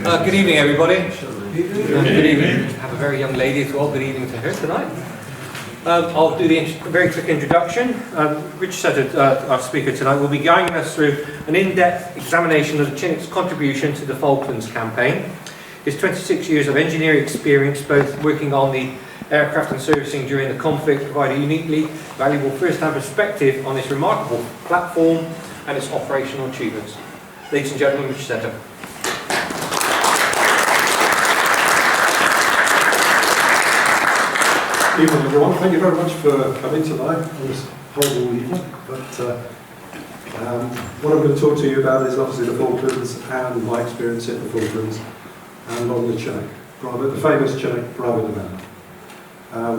Good evening, everybody. Good evening. I have a very young lady as well. Good evening to her tonight. I'll do the very quick introduction. Richard Setter, our speaker tonight, will be guiding us through an in-depth examination of the Chinook's contribution to the Falklands campaign. His 26 years of engineering experience, both working on the aircraft and servicing during the conflict, provide a uniquely valuable first-hand perspective on this remarkable platform and its operational achievements. Ladies and gentlemen, Richard Setter. Good evening, everyone. Thank you very much for coming tonight on this horrible evening. But what I'm going to talk to you about is obviously the Falklands and my experience in the Falklands and on the Chinook, the famous Chinook private event,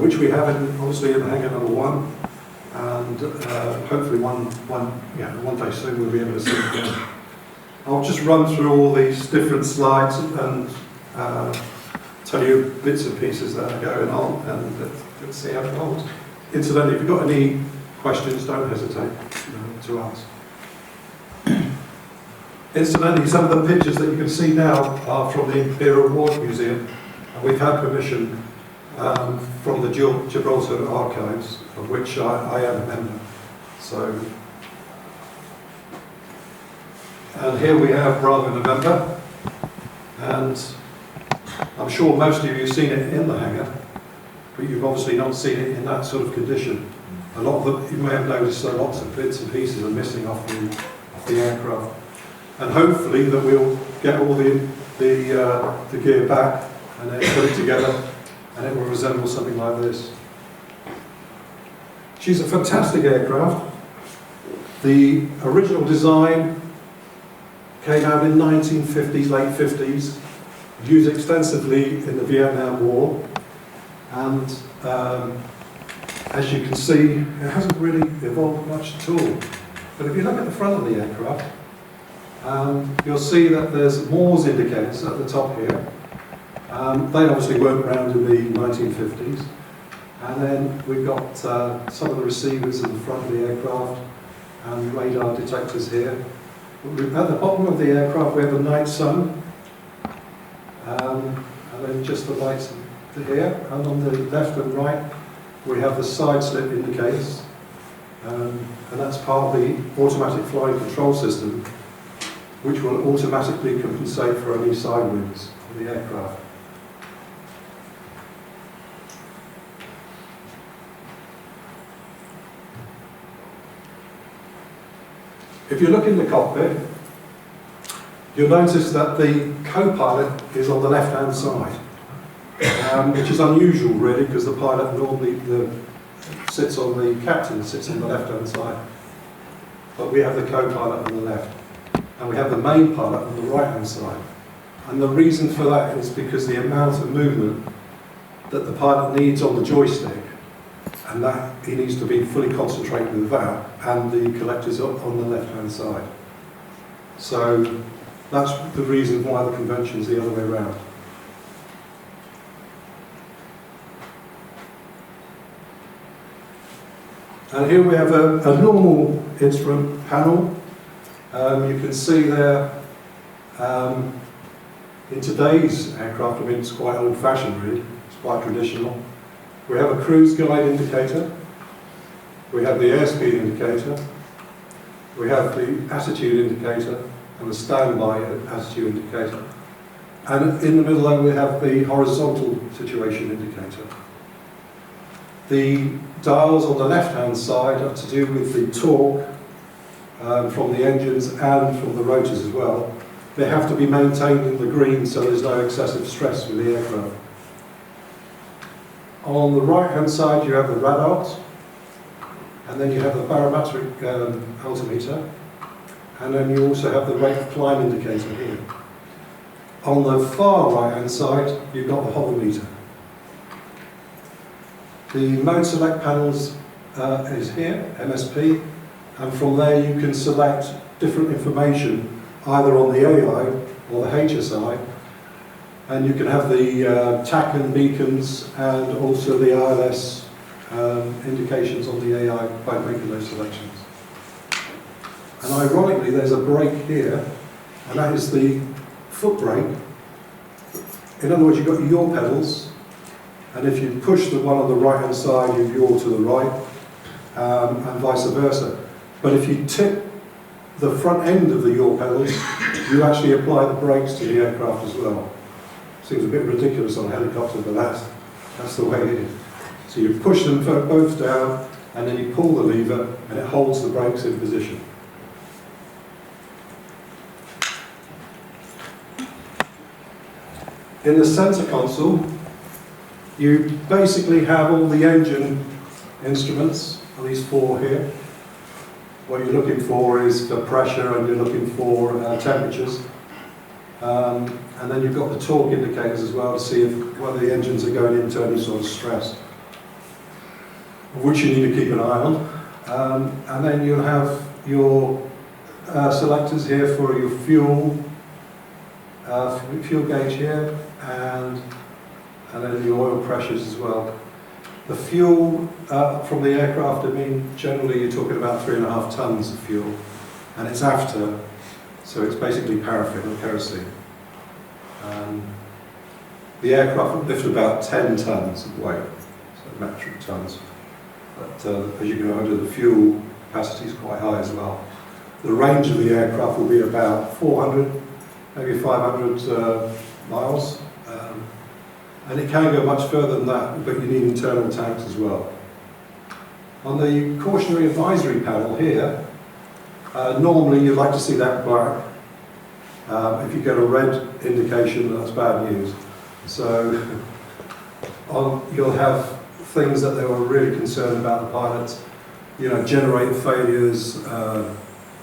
which we have obviously in hangar number 1, and hopefully one day soon we'll be able to see it again. I'll just run through all these different slides and tell you bits and pieces that are going on, and let's see how it goes. Incidentally, if you've got any questions, don't hesitate to ask. Incidentally, some of the pictures that you can see now are from the Imperial War Museum, and we've had permission from the Gibraltar Archives, of which I am a member. So, and here we have Bravo November, and I'm sure most of you have seen it in the hangar, but you've obviously not seen it in that sort of condition. A lot of you may have noticed that lots of bits and pieces are missing off the aircraft, and hopefully that we'll get all the gear back and then put it together, and it will resemble something like this. She's a fantastic aircraft. The original design came out in 1950s, late 50s. Used extensively in the Vietnam War, and as you can see, it hasn't really evolved much at all. But if you look at the front of the aircraft, you'll see that there's Morse indicators at the top here. They obviously weren't around in the 1950s. And then we've got some of the receivers in the front of the aircraft and radar detectors here. At the bottom of the aircraft we have a night sun. And then just the lights here, and on the left and right we have the side slip indicators, and that's part of the automatic flying control system, which will automatically compensate for any side winds of the aircraft. If you look in the cockpit, you'll notice that the co-pilot is on the left-hand side, which is unusual really, because the pilot normally sits on the captain, sits on the left-hand side. But we have the co-pilot on the left, and we have the main pilot on the right-hand side. And the reason for that is because the amount of movement that the pilot needs on the joystick, and that he needs to be fully concentrated with that, and the collectors on the left-hand side. So that's the reason why the convention is the other way around. And here we have a normal instrument panel. You can see there, in today's aircraft, I mean it's quite old-fashioned really, it's quite traditional. We have a cruise guide indicator, we have the airspeed indicator, we have the attitude indicator, and the standby attitude indicator. And in the middle there we have the horizontal situation indicator. The dials on the left-hand side are to do with the torque from the engines and from the rotors as well. They have to be maintained in the green so there's no excessive stress with the aircraft. On the right-hand side you have the radars, and then you have the barometric altimeter, and then you also have the rate of climb indicator here. On the far right-hand side, you've got the hover meter. The mode select panels is here, MSP, and from there you can select different information, either on the AI or the HSI, and you can have the TAC and beacons, and also the ILS indications on the AI by making those selections. And ironically, there's a brake here, and that is the foot brake in other words, you've got your yaw pedals, and if you push the one on the right hand side, you yaw to the right, and vice versa. But if you tip the front end of the yaw pedals, you actually apply the brakes to the aircraft as well. Seems a bit ridiculous on a helicopter, but that's the way it is. So you push them both down, and then you pull the lever, and it holds the brakes in position. In the centre console, you basically have all the engine instruments, on these four here. What you're looking for is the pressure, and you're looking for temperatures. And then you've got the torque indicators as well to see whether the engines are going into any sort of stress, which you need to keep an eye on. And then you'll have your selectors here for your fuel gauge here, and then the oil pressures as well. The fuel from the aircraft, I mean, generally you're talking about 3.5 tons of fuel, and it's after, so it's basically paraffin or kerosene. The aircraft will lift about 10 tons of weight, so metric tons. But as you go older, the fuel capacity is quite high as well. The range of the aircraft will be about 400, maybe 500 miles. And it can go much further than that, but you need internal tanks as well. On the cautionary advisory panel here, normally you'd like to see that black. If you get a red indication, that's bad news. So you'll have things that they were really concerned about, the pilots. You know, generator failures,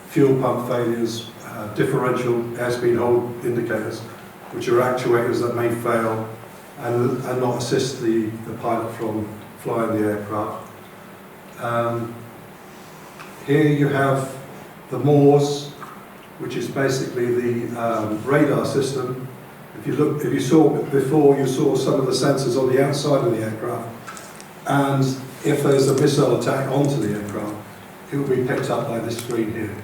fuel pump failures, differential airspeed hold indicators, which are actuators that may fail and not assist the pilot from flying the aircraft. Here you have the MORS, which is basically the radar system. If you saw before, you saw some of the sensors on the outside of the aircraft, and if there's a missile attack onto the aircraft, it will be picked up by this screen here,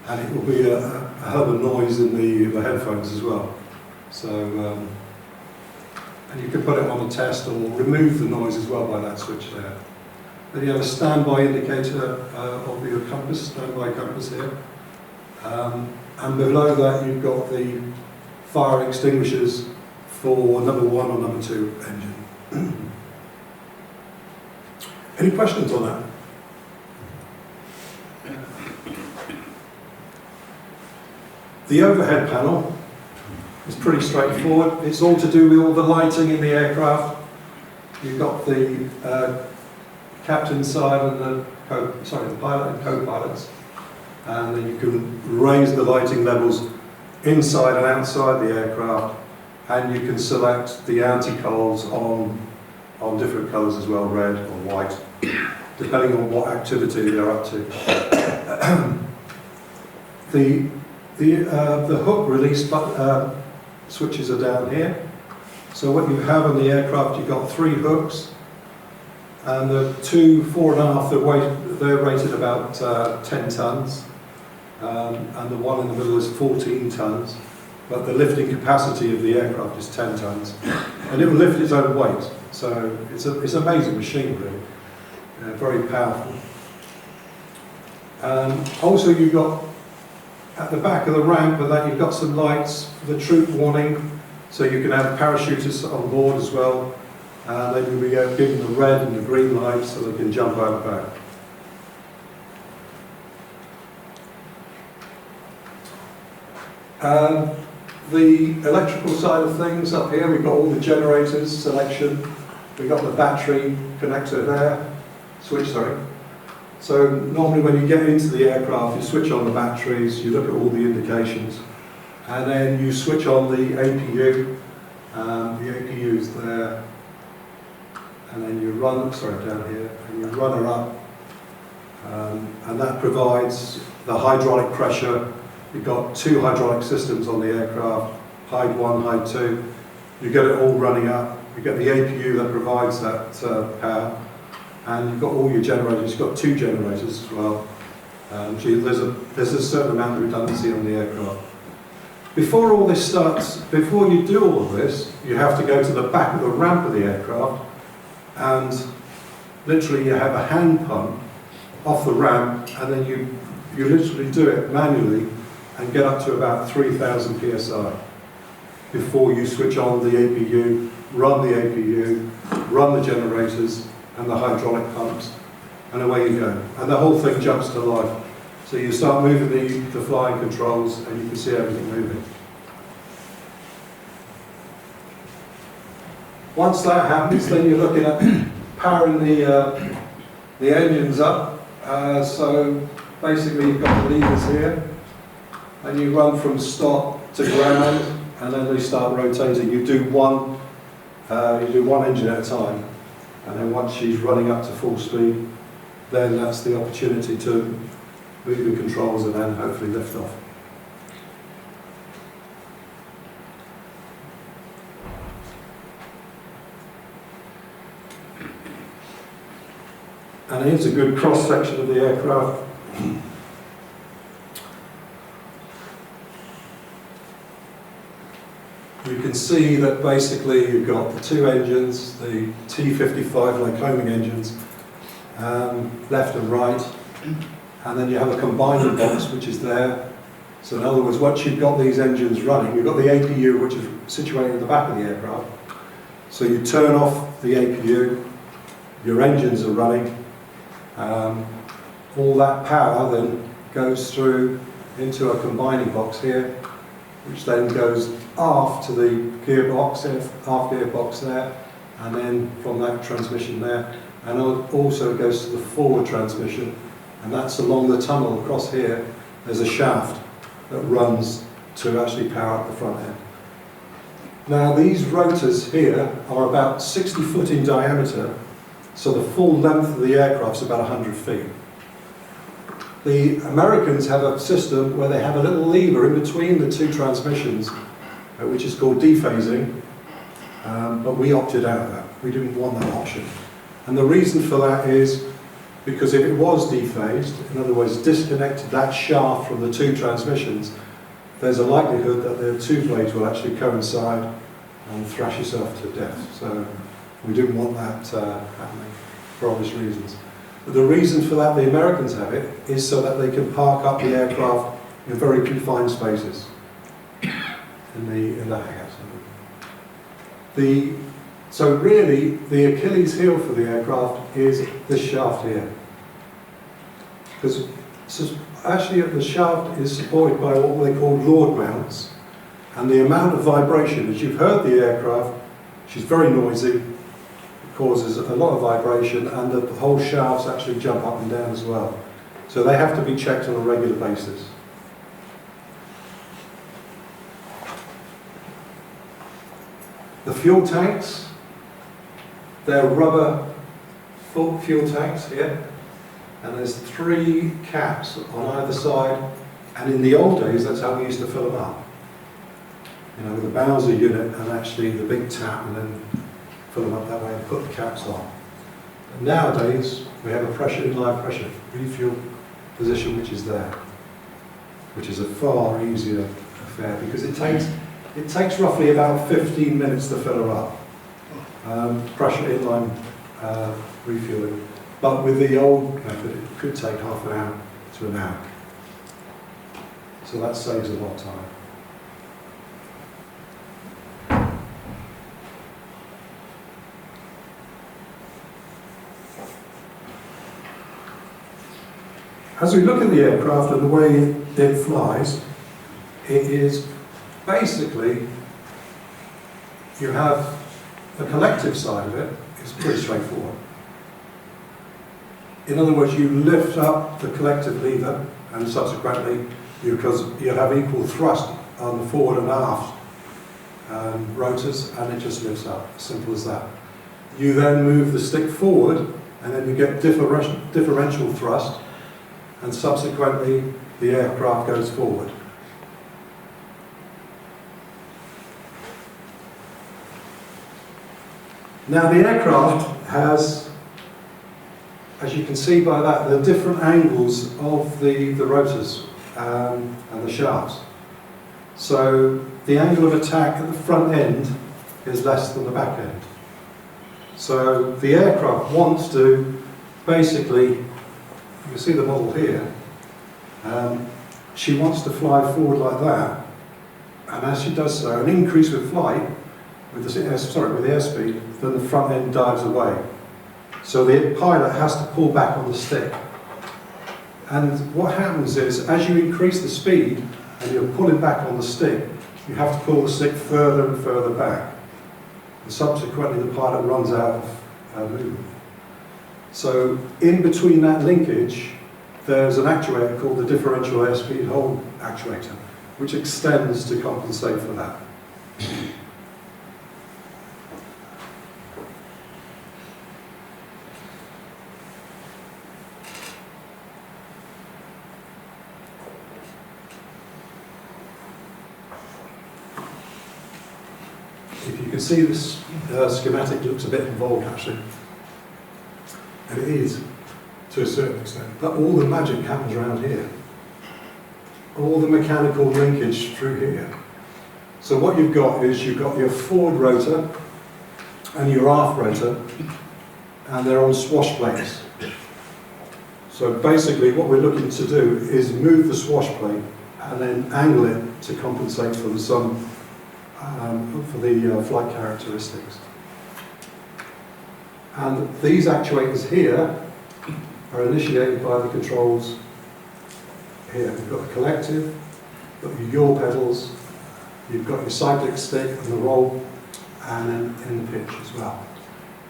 and it will be a hell of a noise in the headphones as well. So, and you can put it on a test or remove the noise as well by that switch there. Then you have a standby indicator of your compass, standby compass here. And below that you've got the fire extinguishers for number 1 or number 2 engine. Any questions on that? The overhead panel is pretty straightforward. It's all to do with all the lighting in the aircraft. You've got the captain's side and the pilot and co-pilots. And then you can raise the lighting levels inside and outside the aircraft, and you can select the anti-cols on different colours as well, red or white, depending on what activity they're up to. The hook release switches are down here. So what you have on the aircraft, you've got 3 hooks, and the 2 4.5, they're rated about 10 tons. And the one in the middle is 14 tons, but the lifting capacity of the aircraft is 10 tons, and it will lift its own weight. So it's an amazing machine, really, very powerful. Also, you've got at the back of the ramp of that, you've got some lights for the troop warning, so you can have parachutists on board as well. They will be given the red and the green lights so they can jump out the back. The electrical side of things up here, we've got all the generators selection. We've got the battery connector there, switch, sorry. So normally when you get into the aircraft, you switch on the batteries, you look at all the indications, and then you switch on the APU. The APU is there, and then you run, down here, and you run her up, and that provides the hydraulic pressure. You've got 2 hydraulic systems on the aircraft, Hyde 1, Hyde 2. You get it all running up. You get the APU that provides that power, and you've got all your generators. You've got 2 generators as well. So there's a certain amount of redundancy on the aircraft. Before all this starts, before you do all of this, you have to go to the back of the ramp of the aircraft, and literally you have a hand pump off the ramp, and then you literally do it manually and get up to about 3,000 psi before you switch on the APU, run the APU, run the generators and the hydraulic pumps, and away you go. And the whole thing jumps to life. So you start moving the flying controls and you can see everything moving. Once that happens, then you're looking at powering the engines up. So basically you've got the levers here, and you run from stop to ground, and then they start rotating. You do one engine at a time, and then once she's running up to full speed, then that's the opportunity to move the controls and then hopefully lift off. And here's a good cross section of the aircraft. You can see that basically you've got the two engines, the T55 like homing engines, left and right, and then you have a combining box which is there. So in other words, once you've got these engines running, you've got the APU which is situated at the back of the aircraft. So you turn off the APU, your engines are running, all that power then goes through into a combining box here, which then goes aft to the gearbox, aft gearbox there, and then from that transmission there, and also goes to the forward transmission, and that's along the tunnel across here. There's a shaft that runs to actually power up the front end. Now these rotors here are about 60 foot in diameter, so the full length of the aircraft is about 100 feet. The Americans have a system where they have a little lever in between the two transmissions, which is called dephasing, but we opted out of that. We didn't want that option. And the reason for that is because if it was dephased, in other words, disconnected that shaft from the two transmissions, there's a likelihood that the two blades will actually coincide and thrash yourself to death. So we didn't want that happening for obvious reasons. But the reason for that the Americans have it is so that they can park up the aircraft in very confined spaces in the hangars. So really, the Achilles heel for the aircraft is this shaft here. Because actually the shaft is supported by what they call Lord mounts, and the amount of vibration, as you've heard the aircraft, she's very noisy, it causes a lot of vibration, and the whole shafts actually jump up and down as well. So they have to be checked on a regular basis. The fuel tanks, they're rubber fuel tanks here, and there's 3 caps on either side, and in the old days that's how we used to fill them up. You know, with the Bowser unit and actually the big tap, and then fill them up that way and put the caps on. But nowadays we have a inline pressure refuel position which is there, which is a far easier affair because it takes roughly about 15 minutes to fill her up. Pressure inline refueling. But with the old method, it could take half an hour to an hour. So that saves a lot of time. As we look at the aircraft and the way it flies, it is basically, you have the collective side of it is pretty straightforward. In other words, you lift up the collective lever and subsequently, because you have equal thrust on the forward and aft rotors, and it just lifts up, simple as that. You then move the stick forward and then you get differential thrust, and subsequently the aircraft goes forward. Now the aircraft has, as you can see by that, the different angles of the rotors and the shafts. So the angle of attack at the front end is less than the back end. So the aircraft wants to basically, you can see the model here, she wants to fly forward like that, and as she does so, an increase with flight, with the airspeed, then the front end dives away. So the pilot has to pull back on the stick. And what happens is, as you increase the speed and you're pulling back on the stick, you have to pull the stick further and further back. And subsequently, the pilot runs out of movement. So in between that linkage, there's an actuator called the differential airspeed hold actuator, which extends to compensate for that. If you can see this schematic looks a bit involved actually, and it is to a certain extent, but all the magic happens around here. All the mechanical linkage through here. So what you've got is you've got your forward rotor and your aft rotor, and they're on swash plates. So basically what we're looking to do is move the swash plate and then angle it to compensate for the flight characteristics. And these actuators here are initiated by the controls here. You've got the collective, you've got your yaw pedals, you've got your cyclic stick and the roll, and then in the pitch as well.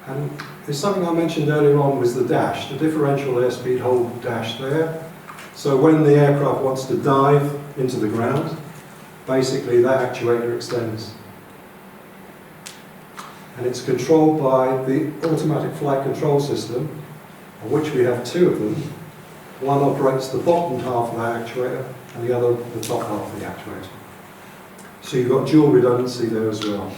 And it's something I mentioned earlier on was the dash, the differential airspeed hold dash there. So when the aircraft wants to dive into the ground, basically that actuator extends. And it's controlled by the automatic flight control system, of which we have two of them. One operates the bottom half of the actuator, and the other the top half of the actuator. So you've got dual redundancy there as well.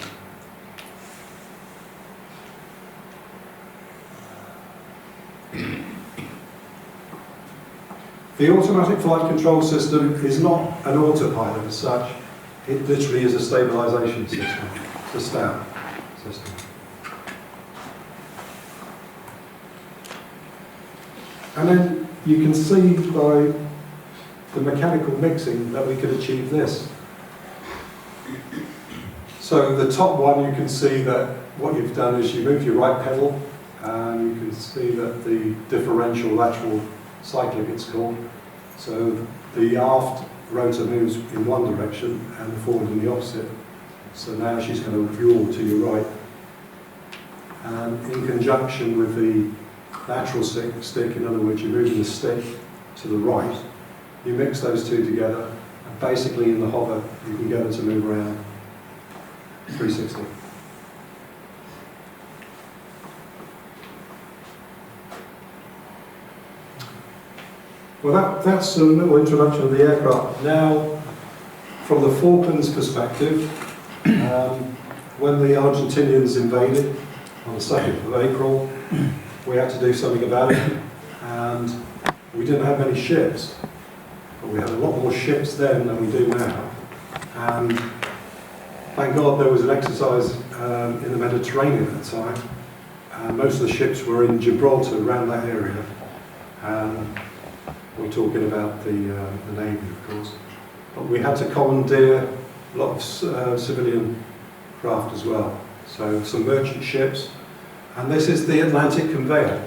The automatic flight control system is not an autopilot as such. It literally is a stabilisation system. It's a STAB system. And then you can see by the mechanical mixing that we could achieve this. So the top one, you can see that what you've done is you move your right pedal, and you can see that the differential lateral cyclic it's called. So the aft rotor moves in one direction and the forward in the opposite. So now she's going to yaw to your right. And in conjunction with the lateral stick, in other words, you're moving the stick to the right, you mix those two together, and basically in the hover, you can get it to move around 360. Well, that's a little introduction of the aircraft. Now, from the Falklands perspective, when the Argentinians invaded on the 2nd of April, we had to do something about it, and we didn't have many ships, but we had a lot more ships then than we do now. And thank God there was an exercise in the Mediterranean at the time, and most of the ships were in Gibraltar, around that area. We're talking about the Navy, of course. But we had to commandeer a lot of civilian craft as well. So some merchant ships. And this is the Atlantic conveyor.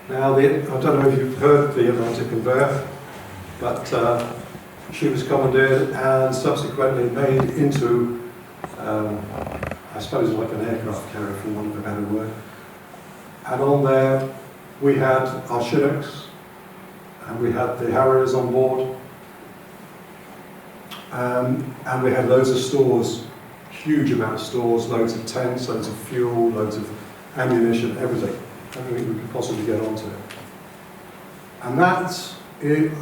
Now, I don't know if you've heard of the Atlantic conveyor, but she was commandeered and subsequently made into, I suppose, like an aircraft carrier, for want of a better word. And on there, we had our Chinooks, and we had the Harriers on board, and we had loads of stores, huge amount of stores, loads of tents, loads of fuel, loads of ammunition, everything we could possibly get onto. And that's,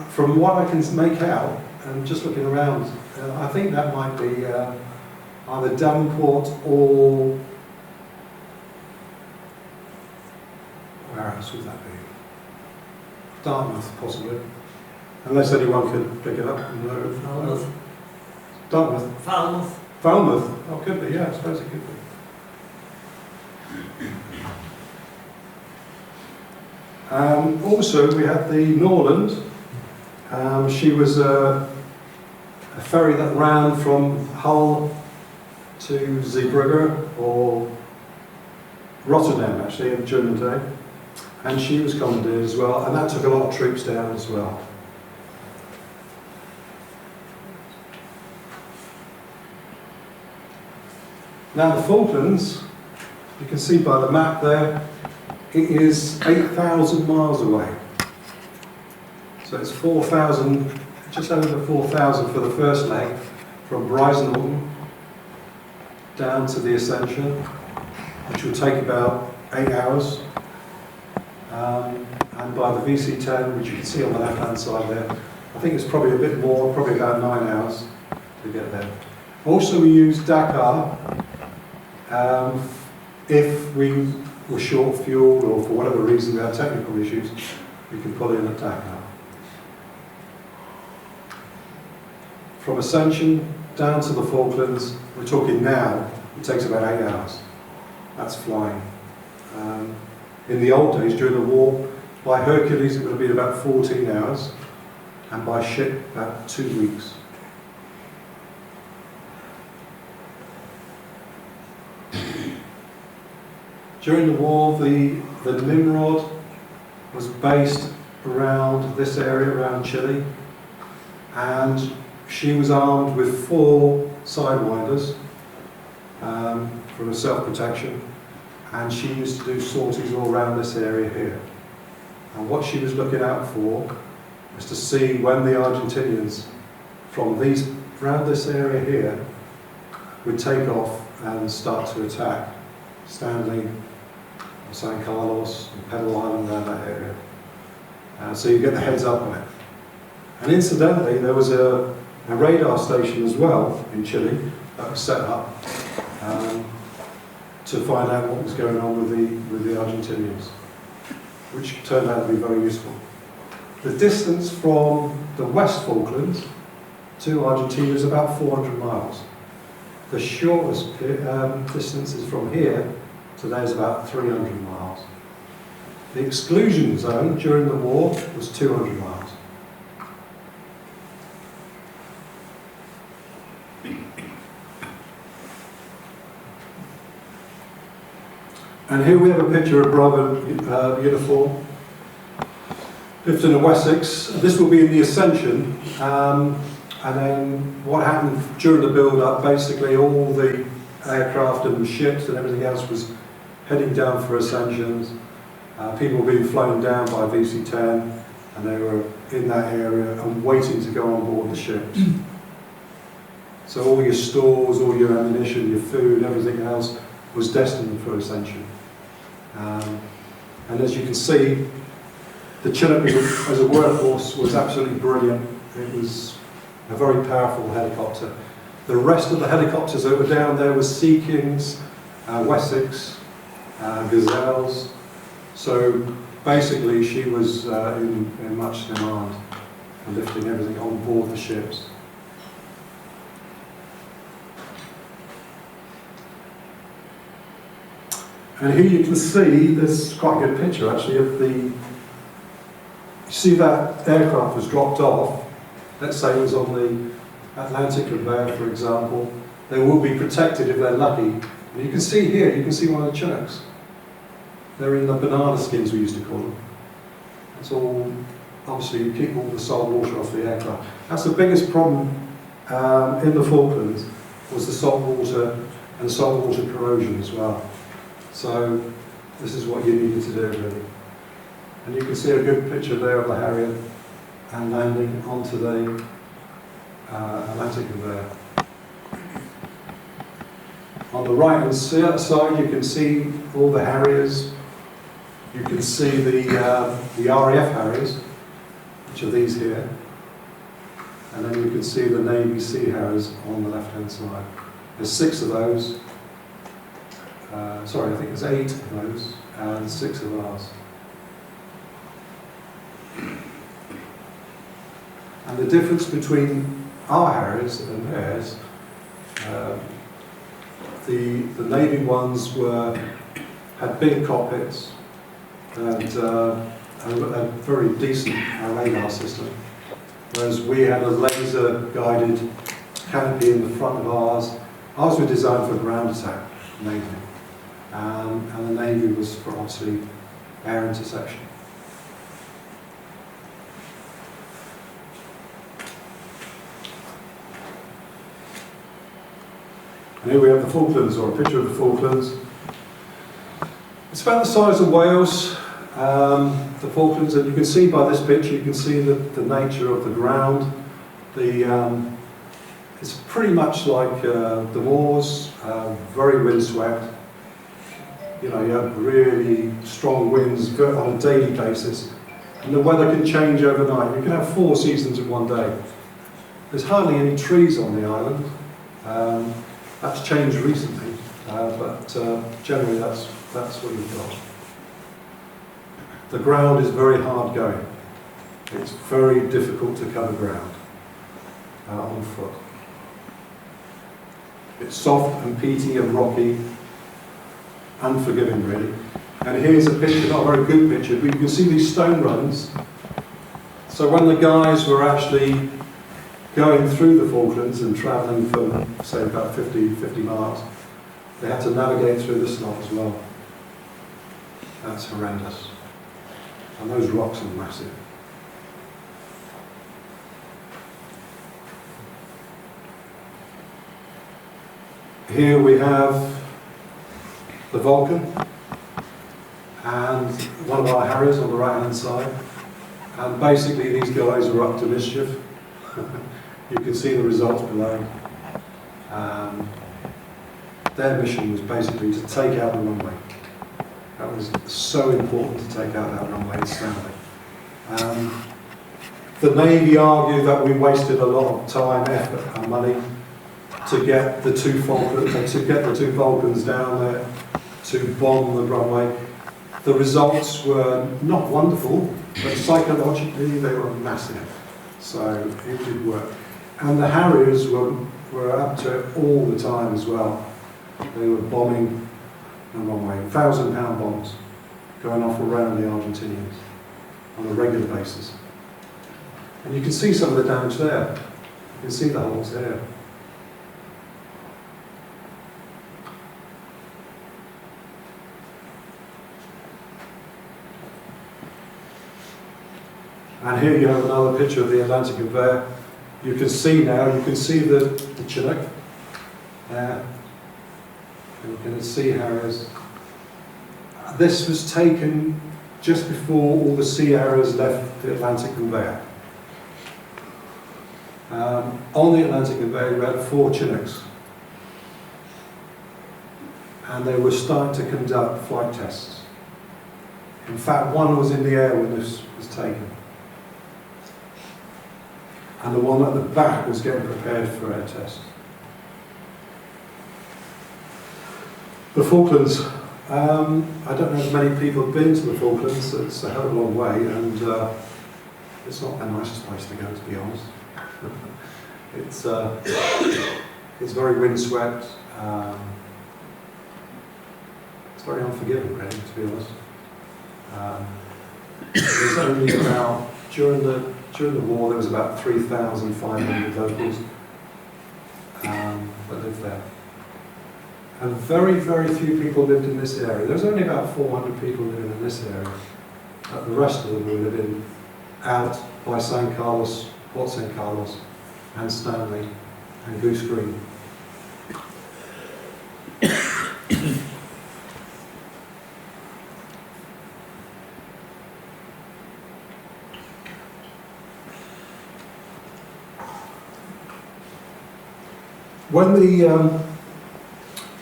from what I can make out, and just looking around, I think that might be either Davenport or, where else would that be? Dartmouth, possibly. Unless anyone could pick it up. No. Dartmouth? Falmouth. Falmouth? Oh, could be, yeah, I suppose it could be. Also, we had the Norland. She was a ferry that ran from Hull to Zeebrugge, or Rotterdam actually, during the day. And she was commandeered as well, and that took a lot of troops down as well. Now the Falklands, you can see by the map there, it is 8,000 miles away. So it's 4,000, just over 4,000 for the first leg, from Brighton down to the Ascension, which will take about 8 hours. And by the VC10, which you can see on the left-hand side there, I think it's probably a bit more, probably about 9 hours to get there. Also, we use Dakar if we were short of fuel, or for whatever reason we had technical issues, we can pull in at Dakar. From Ascension down to the Falklands, we're talking now, it takes about 8 hours. That's flying. In the old days, during the war, by Hercules it would have been about 14 hours, and by ship about 2 weeks. During the war, the Nimrod was based around this area, around Chile, and she was armed with 4 sidewinders for self-protection, and she used to do sorties all around this area here. And what she was looking out for was to see when the Argentinians from around this area here would take off and start to attack Stanley, San Carlos, and Pedal Island, around that area. So you get the heads up on it. And incidentally, there was a radar station as well in Chile that was set up to find out what was going on with the Argentinians, which turned out to be very useful. The distance from the West Falklands to Argentina is about 400 miles. The shortest distance is from here to there is about 300 miles. The exclusion zone during the war was 200 miles. And here we have a picture of Bravo uniform, Clifton and Wessex. This will be in the Ascension, and then what happened during the build-up, basically all the aircraft and ships and everything else was heading down for Ascensions. People were being flown down by VC-10, and they were in that area and waiting to go on board the ships. So all your stores, all your ammunition, your food, everything else was destined for Ascension. And as you can see, the Chinook as a workhorse was absolutely brilliant. It was a very powerful helicopter. The rest of the helicopters that were down there were Sea Kings, Wessex, Gazelles. So basically she was in much demand for lifting everything on board the ships. And here you can see, there's quite a good picture actually of you see that aircraft was dropped off, let's say it was on the Atlantic Conveyor, for example. They will be protected if they're lucky. And you can see here, you can see one of the Chinooks. They're in the banana skins, we used to call them. It's all, obviously you keep all the salt water off the aircraft. That's the biggest problem in the Falklands, was the salt water and salt water corrosion as well. So this is what you needed to do really. And you can see a good picture there of the Harrier and landing onto the Atlantic Conveyor. On the right hand side you can see all the Harriers. You can see the RAF Harriers, which are these here. And then you can see the Navy Sea Harriers on the left hand side. There's 6 of those. Sorry, I think there's 8 of those and 6 of ours. And the difference between our Harriers and theirs, the Navy ones had big cockpits and a very decent radar system, whereas we had a laser-guided canopy in the front of ours. Ours were designed for ground attack, mainly, and the Navy was for obviously air interception. And here we have the Falklands, or a picture of the Falklands. It's about the size of Wales, the Falklands, and you can see by this picture, you can see the nature of the ground. It's pretty much like the wars, very windswept. You know, you have really strong winds on a daily basis, and the weather can change overnight. You can have 4 seasons in one day. There's hardly any trees on the island. That's changed recently, but generally that's what you've got. The ground is very hard going. It's very difficult to cover ground on foot. It's soft and peaty and rocky, unforgiving really. And here's a picture, not a very good picture, but you can see these stone runs. So when the guys were actually going through the Falklands and travelling for, say, about 50 miles, they had to navigate through the snot as well. That's horrendous. And those rocks are massive. Here we have the Vulcan and one of our Harriers on the right hand side. And basically these guys are up to mischief. You can see the results below. Their mission was basically to take out the runway. That was so important to take out that runway at Stanley. The Navy argued that we wasted a lot of time, effort and money to get the two Vulcans down there to bomb the runway. The results were not wonderful, but psychologically they were massive. So it did work. And the Harriers were up to it all the time as well. They were bombing the runway, 1,000-pound bombs going off around the Argentinians on a regular basis. And you can see some of the damage there. You can see the holes there. And here you have another picture of the Atlantic Conveyor. You can see now, you can see the Chinook there. And you can see Harriers. This was taken just before all the Sea Harriers left the Atlantic Conveyor. On the Atlantic Conveyor we had 4 Chinooks. And they were starting to conduct flight tests. In fact, one was in the air when this was taken. And the one at the back was getting prepared for air test. The Falklands, I don't know if many people have been to the Falklands. It's a hell of a long way, and it's not the nicest place to go, to be honest. It's very windswept. It's very unforgiving, really, to be honest. There's only about, during the war, there was about 3,500 locals that lived there. And very, very few people lived in this area. There was only about 400 people living in this ere. The rest of them were living out by St. Carlos, Port St. Carlos, and Stanley, and Goose Green.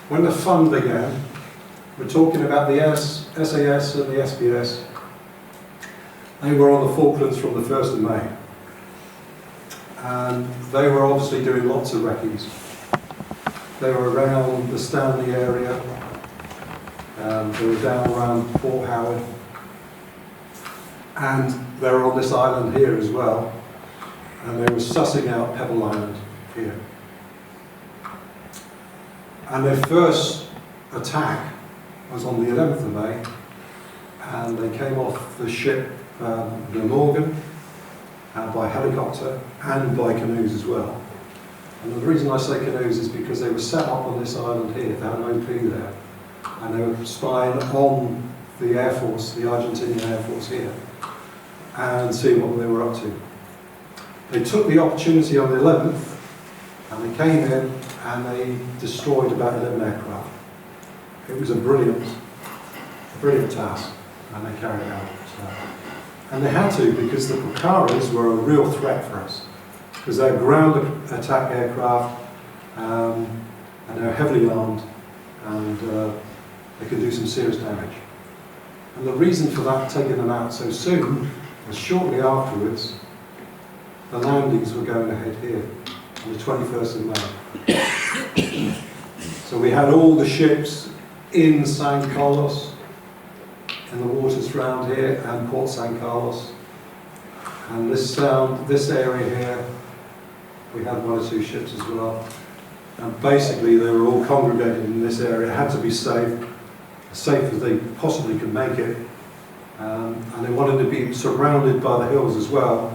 When the fun began, we're talking about the SAS and the SBS. They were on the Falklands from the 1st of May. And they were obviously doing lots of recce's. They were around the Stanley area. They were down around Port Howard. And they were on this island here as well. and they were sussing out Pebble Island here. And their first attack was on the 11th of May, and they came off the ship the Morgan by helicopter and by canoes as well. And the reason I say canoes is because they were set up on this island here, they had an OP there, and they were spying on the Air Force, the Argentinian Air Force here, and seeing what they were up to. They took the opportunity on the 11th, and they came in and they destroyed about 11 aircraft. It was a brilliant task, and they carried it out. And they had to, because the Pucaras were a real threat for us, because they're ground attack aircraft, and they're heavily armed, and they could do some serious damage. And the reason for that, taking them out so soon, was shortly afterwards, the landings were going ahead here, on the 21st of May. So we had all the ships in San Carlos, in the waters around here, and Port San Carlos. And this area here, we had 1 or 2 ships as well. And basically they were all congregated in this area. It had to be safe as they possibly could make it. And they wanted to be surrounded by the hills as well.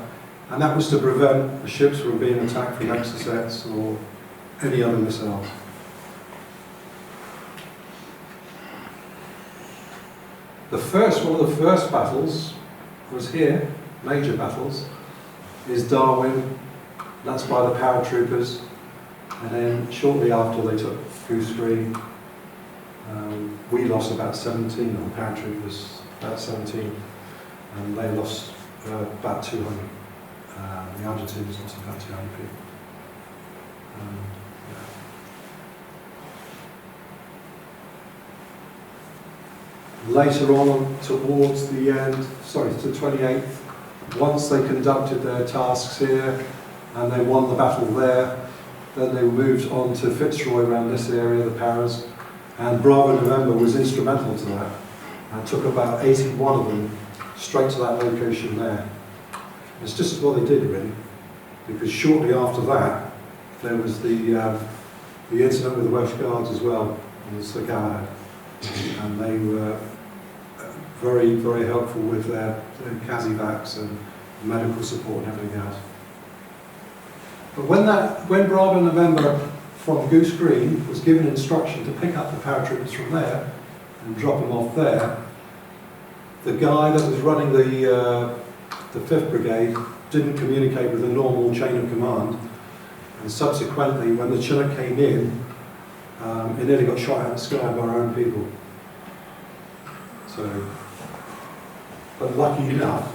And that was to prevent the ships from being attacked from Exocets or any other missiles. One of the first battles was here, major battles, is Darwin. That's by the paratroopers. And then shortly after they took Goose Green, we lost about 17 on paratroopers, about 17, and they lost about 200. The Argentinians lost about 200 people. Later on, towards the end, to the 28th, once they conducted their tasks here and they won the battle there, then they moved on to Fitzroy around this area, the Paras, and Bravo November was instrumental to that, and took about 81 of them straight to that location there. It's just what they did, really, because shortly after that, there was the incident with the Welsh Guards as well, on the Sir Galahad, and they were very, very helpful with their CASEVACs and medical support and everything else. But when Bravo November from Goose Green was given instruction to pick up the paratroopers from there and drop them off there, the guy that was running the 5th Brigade didn't communicate with the normal chain of command, and subsequently when the Chinook came in, it nearly got shot out of the sky by our own people. So, but lucky enough,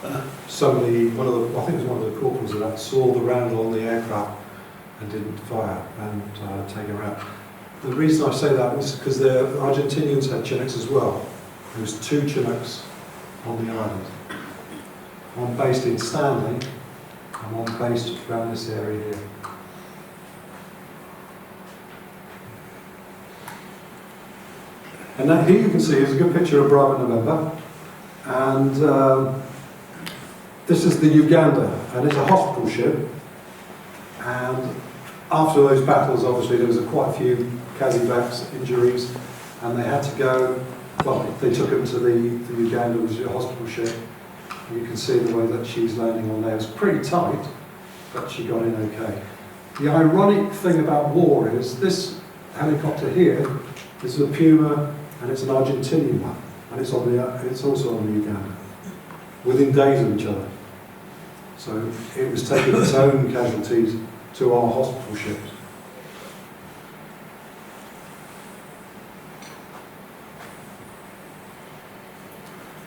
I think it was one of the corporals of that, saw the round on the aircraft and didn't fire and take her out. The reason I say that was because the Argentinians had Chinooks as well. There was 2 Chinooks on the island. One based in Stanley and one based around this area here. And that here you can see is a good picture of Bravo November, and this is the Uganda, and it's a hospital ship, and after those battles obviously there was quite a few CASEVACs injuries, and they had to go, well, they took them to the Uganda, which is a hospital ship, and you can see the way that she's landing on there. It's pretty tight, but she got in okay. The ironic thing about war is this helicopter here is a Puma, and it's an Argentinian one, and it's also on the Uganda, within days of each other. So it was taking its own casualties to our hospital ships.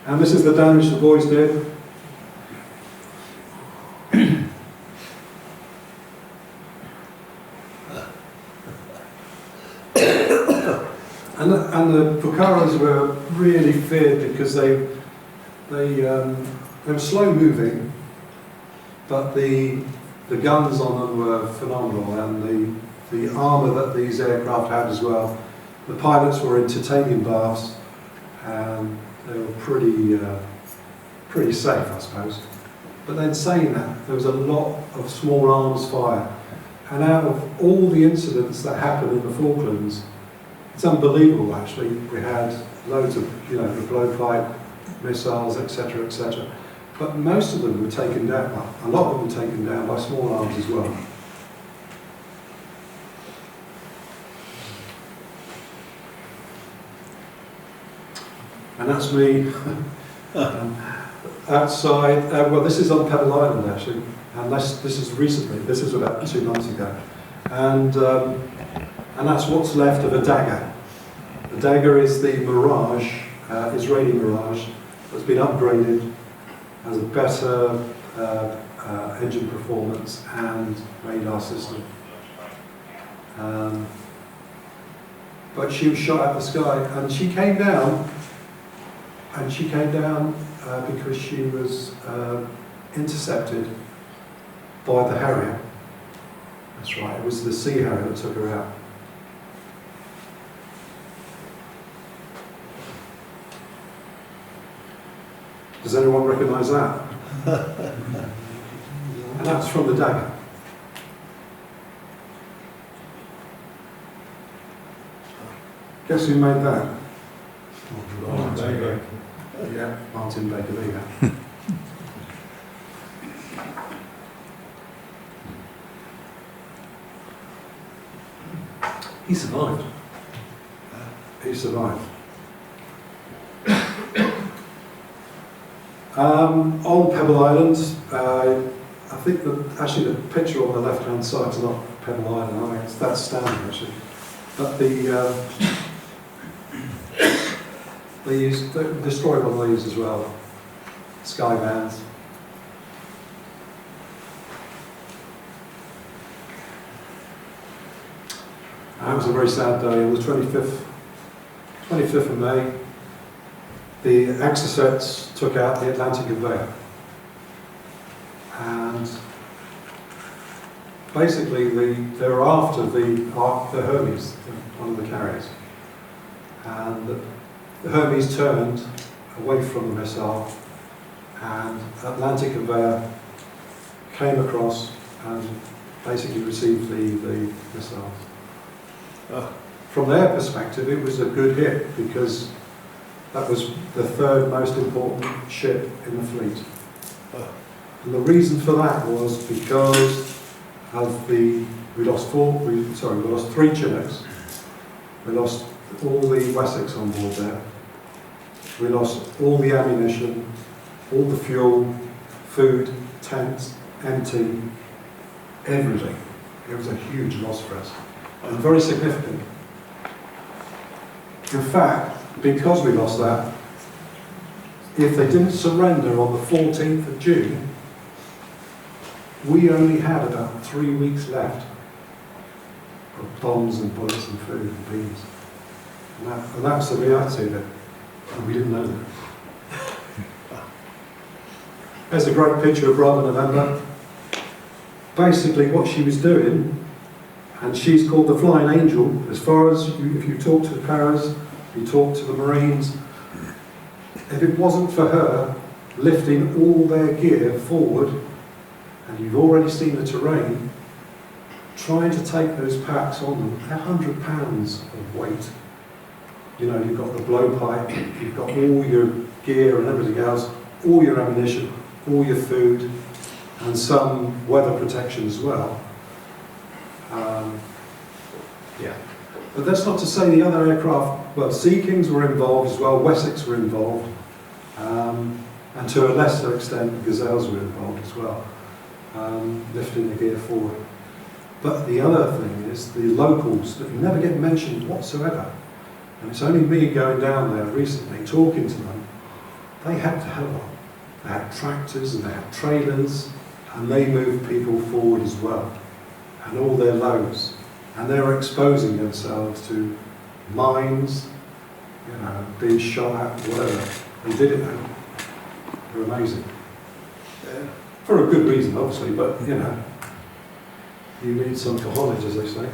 And this is the damage the boys did. And the Pucaras were really feared because they were slow moving, but the guns on them were phenomenal, and the armour that these aircraft had as well. The pilots were in titanium baths, and they were pretty safe, I suppose. But then saying that, there was a lot of small arms fire. And out of all the incidents that happened in the Falklands, it's unbelievable actually. We had loads of, the blowpipe, missiles, etc., etc. But most of them were taken down, well, a lot of them were taken down by small arms as well. And that's me outside. Well, this is on Pebble Island actually, and this is recently. This is about 2 months ago, and that's what's left of a Dagger. The Dagger is the Mirage, Israeli Mirage, that's been upgraded, has a better engine performance and radar system. But she was shot out of the sky, and she came down. And she came down because she was intercepted by the Harrier. That's right, it was the Sea Harrier that took her out. Does anyone recognise that? And that's from the Dagger. Guess who made that? Martin Baker. Yeah, Martin Baker, there you go. He survived. He survived. On Pebble Island, I think that actually the picture on the left-hand side is not Pebble Island. I think that's standing actually. But they destroyed one of these as well. Skyvans. That was a very sad day. On the 25th of May, the Exocets took out the Atlantic conveyor. And basically they were after the Hermes, one of the carriers. And the Hermes turned away from the missile, and Atlantic conveyor came across and basically received the missile. From their perspective, it was a good hit because that was the third most important ship in the fleet. And the reason for that was because of we lost 3 Chinooks, we lost all the Wessex on board there, we lost all the ammunition, all the fuel, food, tents, empty, everything. It was a huge loss for us, and very significant. In fact, because we lost that, if they didn't surrender on the 14th of June, we only had about 3 weeks left of bombs and bullets and food and beans. And that's the reality of it. And we didn't know that. There's a great picture of Bravo November. Basically what she was doing, and she's called the Flying Angel, as far as if you talk to the paras, you talk to the Marines, if it wasn't for her lifting all their gear forward, and you've already seen the terrain, trying to take those packs on them, 100 pounds of weight. You know, you've got the blowpipe, you've got all your gear and everything else, all your ammunition, all your food, and some weather protection as well. Yeah. But that's not to say the other aircraft, well, Sea Kings were involved as well, Wessex were involved, and to a lesser extent, the Gazelles were involved as well, lifting the gear forward. But the other thing is the locals that never get mentioned whatsoever. And it's only me going down there recently, talking to them. They had to help. They had tractors and they had trailers, and they moved people forward as well, and all their loads. And they were exposing themselves to mines, you know, being shot at, whatever. They did it. They were amazing. Yeah. For a good reason, obviously, but you know, you need some cojones, as they say.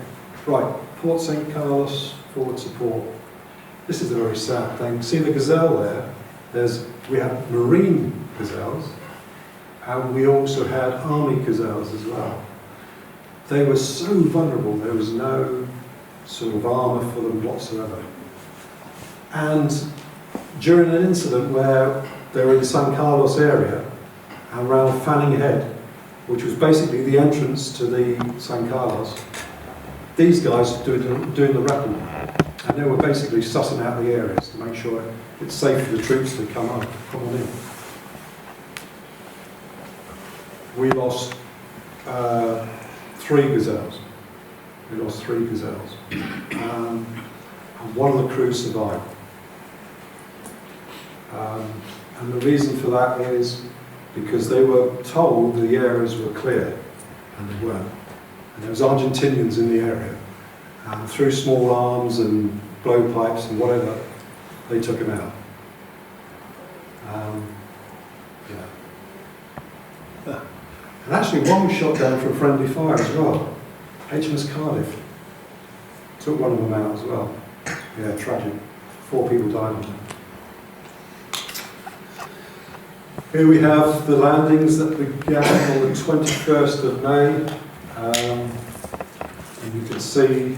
Right, Port St. Carlos, forward support. This is a very sad thing. See the Gazelle there? We have Marine Gazelles, And we also had army gazelles as well. They were so vulnerable, there was no sort of armour for them whatsoever. And during an incident where they were in the San Carlos area, and around Fanning Head, which was basically the entrance to the San Carlos, these guys were doing the reckoning. And they were basically sussing out the areas to make sure it's safe for the troops to come on in. We lost 3 gazelles. We lost 3 gazelles. And one of the crew survived. And the reason for that is because they were told the areas were clear, and they weren't. And there was Argentinians in the area. And through small arms and blowpipes and whatever, they took him out. Yeah. And actually one was shot down from friendly fire as well. HMS Cardiff took one of them out as well. Yeah, tragic. 4 people died on it. Here we have the landings that began on the 21st of May. And you can see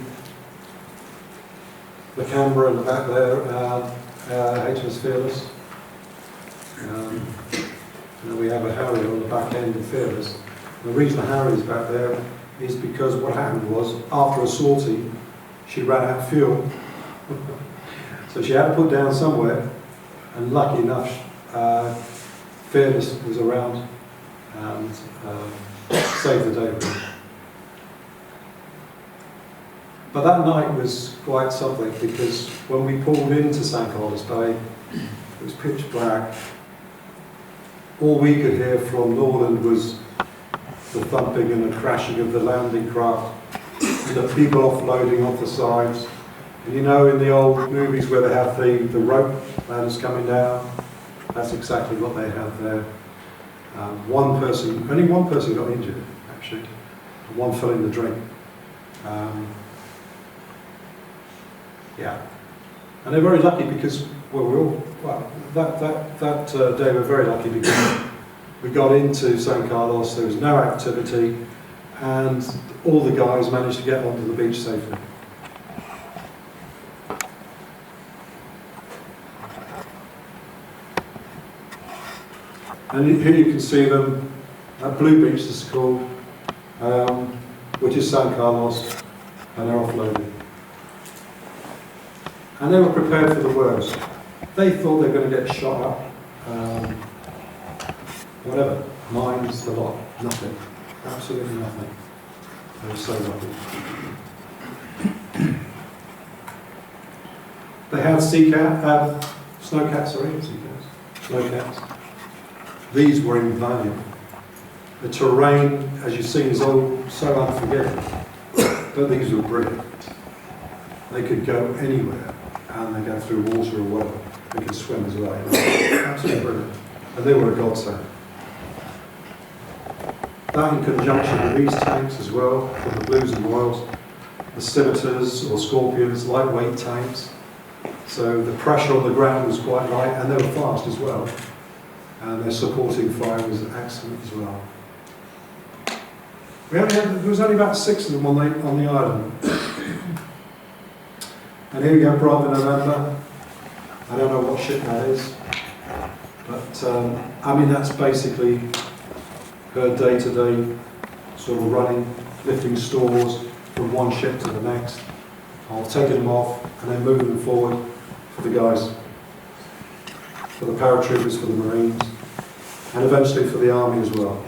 the Canberra in the back there, HMS Fearless. And then we have a Harrier on the back end of Fearless. And the reason the Harrier is back there is because what happened was, after a sortie, she ran out of fuel. So she had to put down somewhere, and lucky enough, Fearless was around and saved the day really. But that night was quite something, because when we pulled into San Carlos Bay, it was pitch black. All we could hear from Norland was the thumping and the crashing of the landing craft, and the people offloading off the sides. And you know, in the old movies where they have the rope ladders coming down, that's exactly what they had there. Only one person got injured, actually. And one fell in the drink. Yeah. And they're very lucky because, that day we're very lucky because we got into San Carlos, there was no activity, and all the guys managed to get onto the beach safely. And here you can see them at Blue Beach, this is called, which is San Carlos, and they're offloading. And they were prepared for the worst. They thought they were going to get shot up, whatever, mines, the lot, nothing, absolutely nothing. They were so lucky. They had snowcats. These were invaluable. The terrain, as you've seen, is all so unforgiving, but these were brilliant. They could go anywhere, and they go through water or whatever. They could swim as well. Absolutely brilliant. And they were a godsend. That in conjunction with these tanks as well, from the Blues and Royals, the Scimitars or Scorpions, lightweight tanks. So the pressure on the ground was quite light, and they were fast as well. And their supporting fire was excellent as well. There was only about 6 of them on the island. And here we have Bravo November. I don't know what ship that is, but I mean that's basically her day-to-day sort of running, lifting stores from one ship to the next, or taking them off and then moving them forward for the guys, for the paratroopers, for the Marines, and eventually for the Army as well.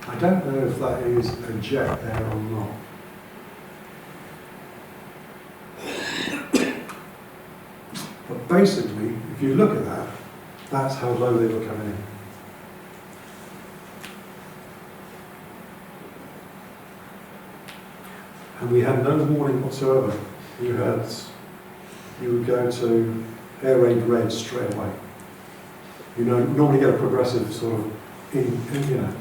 I don't know if that is a jet there or not. But basically, if you look at that, that's how low they were coming in. And we had no warning whatsoever. You would go to air raid red straight away. You know, normally get a progressive sort of you know.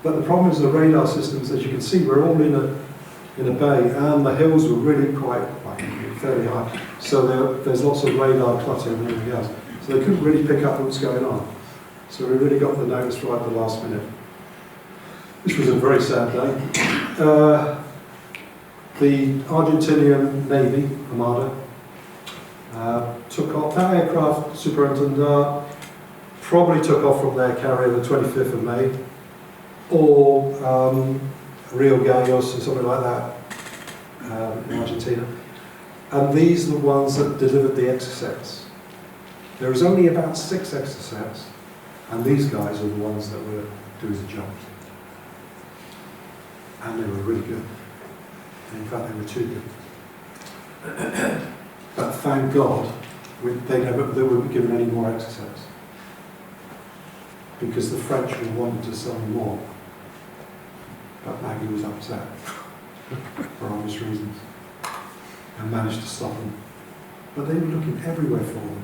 But the problem is the radar systems, as you can see, we're all in a bay, and the hills were really quite like fairly high. So there's lots of radar clutter and everything else. So they couldn't really pick up what's going on. So we really got the notice right at the last minute. Which was a very sad day. The Argentinian Navy, Armada, took off. That aircraft, Superintendent, probably took off from their carrier the 25th of May, or Rio Gallos or something like that in Argentina. And these are the ones that delivered the exocets. There was only about 6 exocets, and these guys are the ones that were doing the job. And they were really good. In fact, they were too good. But thank God, they weren't given any more exocets. Because the French wanted to sell them more. But Maggie was upset, for obvious reasons, and managed to stop them. But they were looking everywhere for them.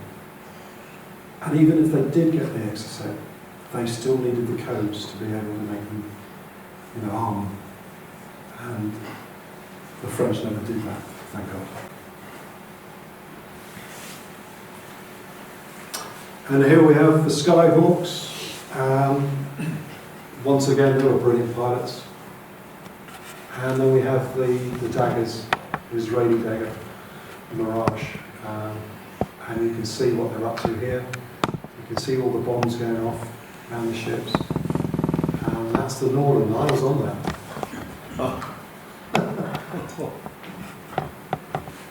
And even if they did get the exocet, they still needed the codes to be able to make them, arm them. And the French never did that, thank God. And here we have the Skyhawks. Once again, they were brilliant pilots. And then we have the daggers, the Israeli dagger, the Mirage. And you can see what they're up to here. You can see all the bombs going off around the ships. And that's the Northern. I was on that.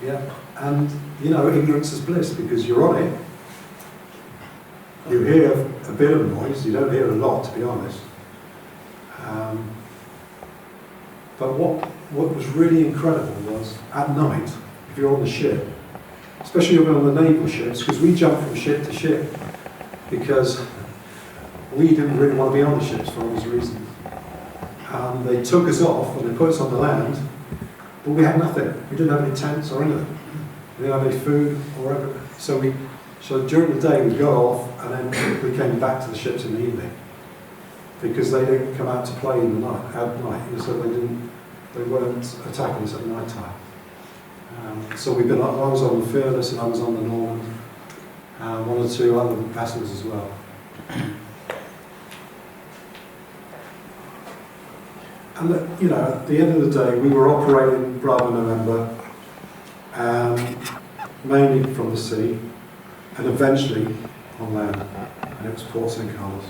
Yeah, and ignorance is bliss because you're on it. You hear a bit of noise, you don't hear a lot, to be honest. But what was really incredible was, at night, if you're on the ship, especially on the naval ships, because we jumped from ship to ship, because we didn't really want to be on the ships for obvious reasons. They took us off and they put us on the land, but we had nothing. We didn't have any tents or anything. We didn't have any food or whatever. So during the day we'd go off and then we came back to the ships in the evening because they didn't come out to play in the night, at night, so they weren't attacking us at night time. So I was on the Fearless and I was on the Norman, and 1 or 2 other vessels as well. And at the end of the day, we were operating Bravo November, mainly from the sea, and eventually on land, and it was Port St. Carlos.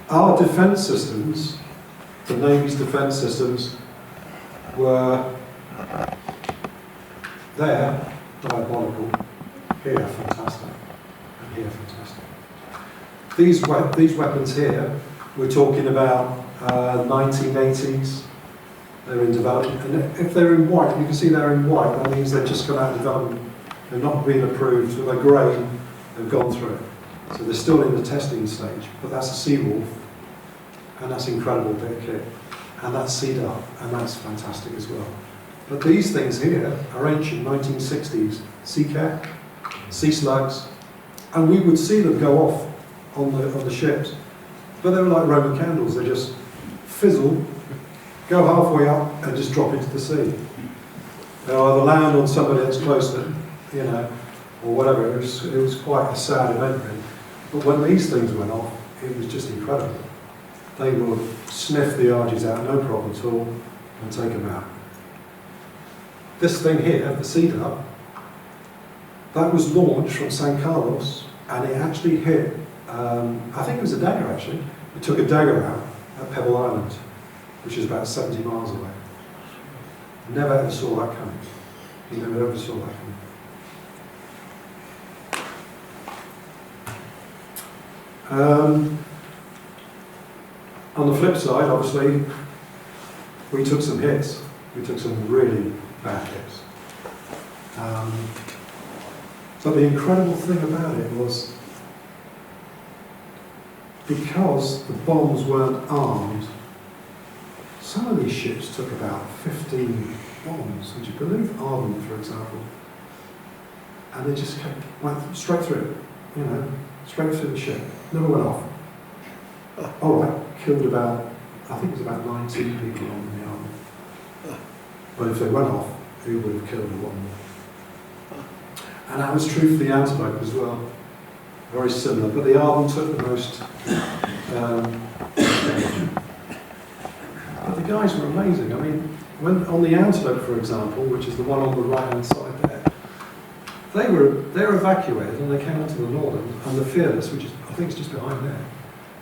Our defence systems, the Navy's defence systems, were there, diabolical, here fantastic, and here fantastic. These weapons here, we're talking about 1980s. They're in development, and if they're in white, you can see they're in white. That means they've just gone out of development. They're not being approved. So they're grey. They've gone through it. So they're still in the testing stage. But that's a Seawolf, and that's incredible bit of kit, and that's Cedar, and that's fantastic as well. But these things here are ancient 1960s Sea-Cat, Sea Slugs, and we would see them go off on the ships. But they were like Roman candles. They just fizzle, go halfway up, and just drop into the sea. They'll either land on somebody that's closer, or whatever. It was quite a sad event, really. But when these things went off, it was just incredible. They would sniff the Argies out, no problem at all, and take them out. This thing here, the Cedar, that was launched from San Carlos, and it actually hit, I think it was a dagger actually. It took a dagger out at Pebble Island, which is about 70 miles away. Never ever saw that coming. He never ever saw that coming. On the flip side, obviously, we took some hits. We took some really bad hits. But the incredible thing about it was, because the bombs weren't armed, some of these ships took about 15 bombs, would you believe? Arden, for example. And they just went straight through it, straight through the ship. Never went off. All right, killed about, I think it was about 19 people on the Arden. But if they went off, it would have killed a lot more. And that was true for the Antelope as well. Very similar, but the Arden took the most but the guys were amazing. I mean, when on the Antelope, for example, which is the one on the right-hand side there, they were evacuated and they came onto the Northern, and the Fearless, which is, I think it's just behind there.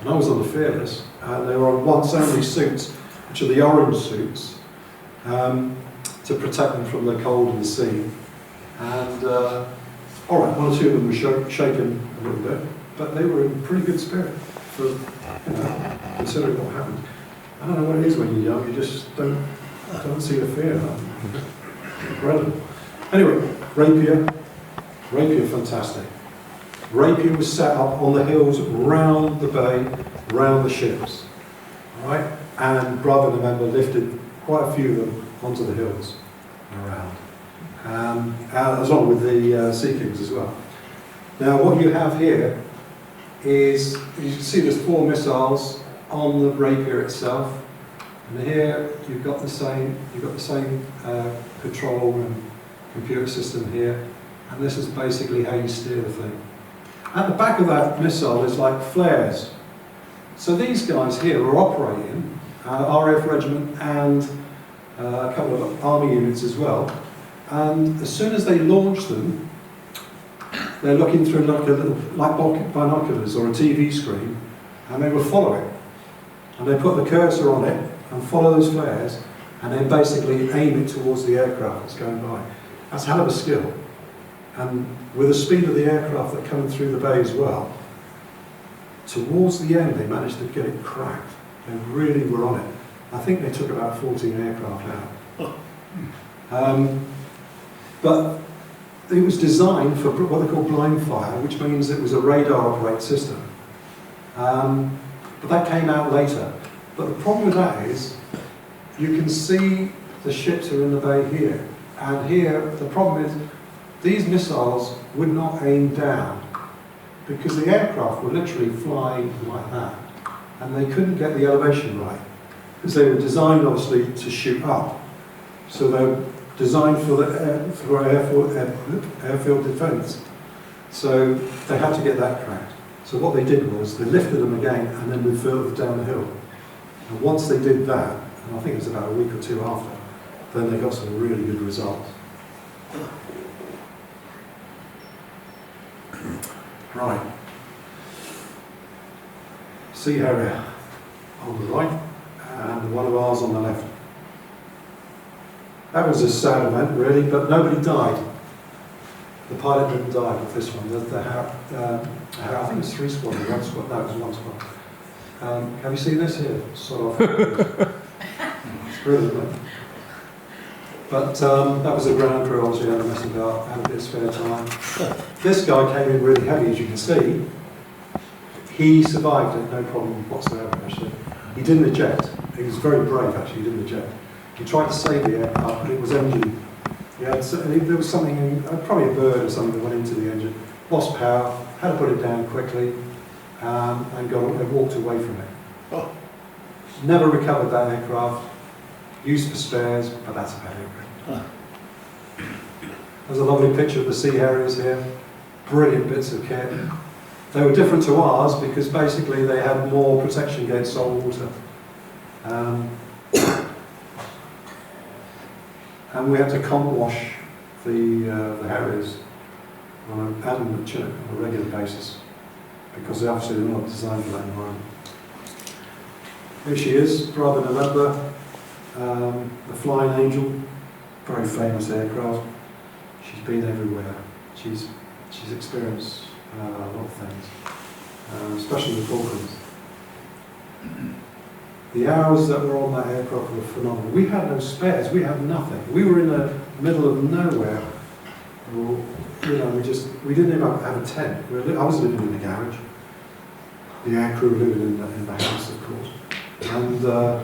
And I was on the Fearless, and they were on once-only suits, which are the orange suits, to protect them from the cold and the sea. And all right, one or two of them were shaken a little bit, but they were in pretty good spirit for, considering what happened. I don't know what it is when you're young, you just don't see the fear. Incredible. Anyway, Rapier, fantastic. Rapier was set up on the hills round the bay, round the ships. All right? And Brother and Member lifted quite a few of them onto the hills around. As well with the Sea Kings as well. Now what you have here is, you can see there's 4 missiles on the Rapier itself, and here you've got the same control and computer system here, and this is basically how you steer the thing. At the back of that missile is like flares. So these guys here are operating, RAF regiment and a couple of army units as well, and as soon as they launch them, they're looking through like a little, like binoculars or a TV screen, and they will follow it. And they put the cursor on it and follow those flares, and then basically aim it towards the aircraft that's going by. That's a hell of a skill. And with the speed of the aircraft that are coming through the bay as well, towards the end they managed to get it cracked. They really were on it. I think they took about 14 aircraft out. But it was designed for what they call blind fire, which means it was a radar-operated system. But that came out later. But the problem with that is, you can see the ships are in the bay here. And here, the problem is, these missiles would not aim down, because the aircraft were literally flying like that. And they couldn't get the elevation right, because they were designed, obviously, to shoot up. So they were designed for airfield defence. So they had to get that cracked. So what they did was they lifted them again and then moved further down the hill. And once they did that, and I think it was about a week or two after, then they got some really good results. Right. Sea Harrier on the right and one of ours on the left. That was a sad event, really, but nobody died. The pilot didn't die with this one. I think it was 3 squadron, 1 squad. No, it was 1 squad. Have you seen this here? Sort of. It's brilliant, isn't it? But that was a ground crew, obviously, had a mess about, had a bit of spare time. This guy came in really heavy, as you can see. He survived it, no problem whatsoever, actually. He didn't eject. He was very brave, actually, he didn't eject. He tried to save the aircraft, but it was engine. There was something, probably a bird or something that went into the engine. Lost power, had to put it down quickly, and walked away from it. Oh. Never recovered that aircraft. Used for spares, but that's about it. Huh. There's a lovely picture of the Sea Harriers here. Brilliant bits of kit. They were different to ours because basically they had more protection against salt water. And we had to comp wash the Harriers and the Chinook on a regular basis because obviously they're not designed for that environment. Here she is, Bravo November, the Flying Angel, very famous aircraft. She's been everywhere. She's experienced a lot of things, especially the Falklands. The hours that were on that aircraft were phenomenal. We had no spares, we had nothing. We were in the middle of nowhere. We didn't even have a tent. I was living in the garage. The aircrew living in the house, of course. And we were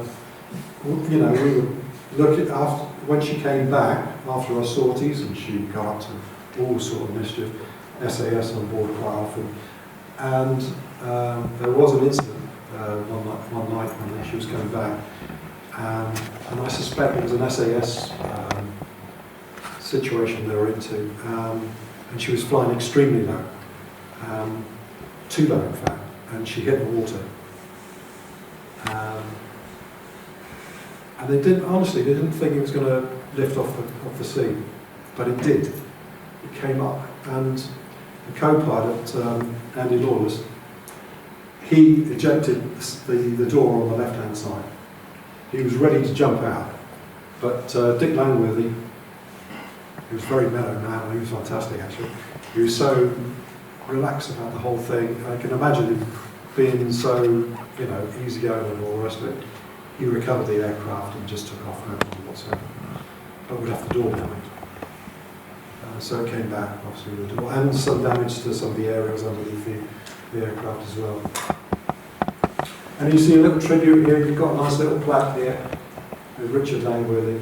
looking after, when she came back after our sorties, and she got up to all sort of mischief, SAS on board quite often. And there was an incident one night when she was coming back, and I suspect it was an SAS situation they were into. and she was flying extremely low, too low in fact, and she hit the water. And they didn't think it was going to lift off the sea, but it did. It came up, and the co-pilot, Andy Lawless, he ejected the door on the left-hand side. He was ready to jump out, but Dick Langworthy, he was a very mellow man, and he was fantastic actually. He was so relaxed about the whole thing. I can imagine him being so, easygoing and all the rest of it. He recovered the aircraft and just took off, no problem whatsoever. But we left the door behind. So it came back, obviously, with the door, and some damage to some of the areas underneath the aircraft as well. And you see a little tribute here. You've got a nice little plaque here with Richard Langworthy,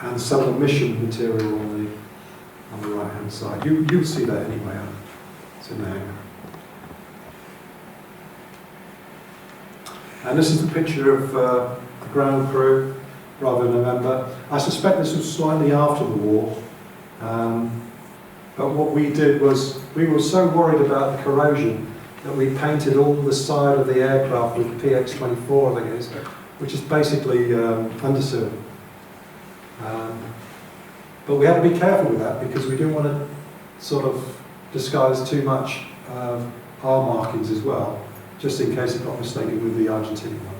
and some of the mission material on the right-hand side. You'll see that anyway. It's in the hangar. And this is the picture of the ground crew, rather than November. I suspect this was slightly after the war, but what we did was, we were so worried about the corrosion that we painted all the side of the aircraft with PX24, I think it is, which is basically undersill. But we had to be careful with that because we didn't want to sort of disguise too much our markings as well, just in case it got mistaken with the Argentinian one.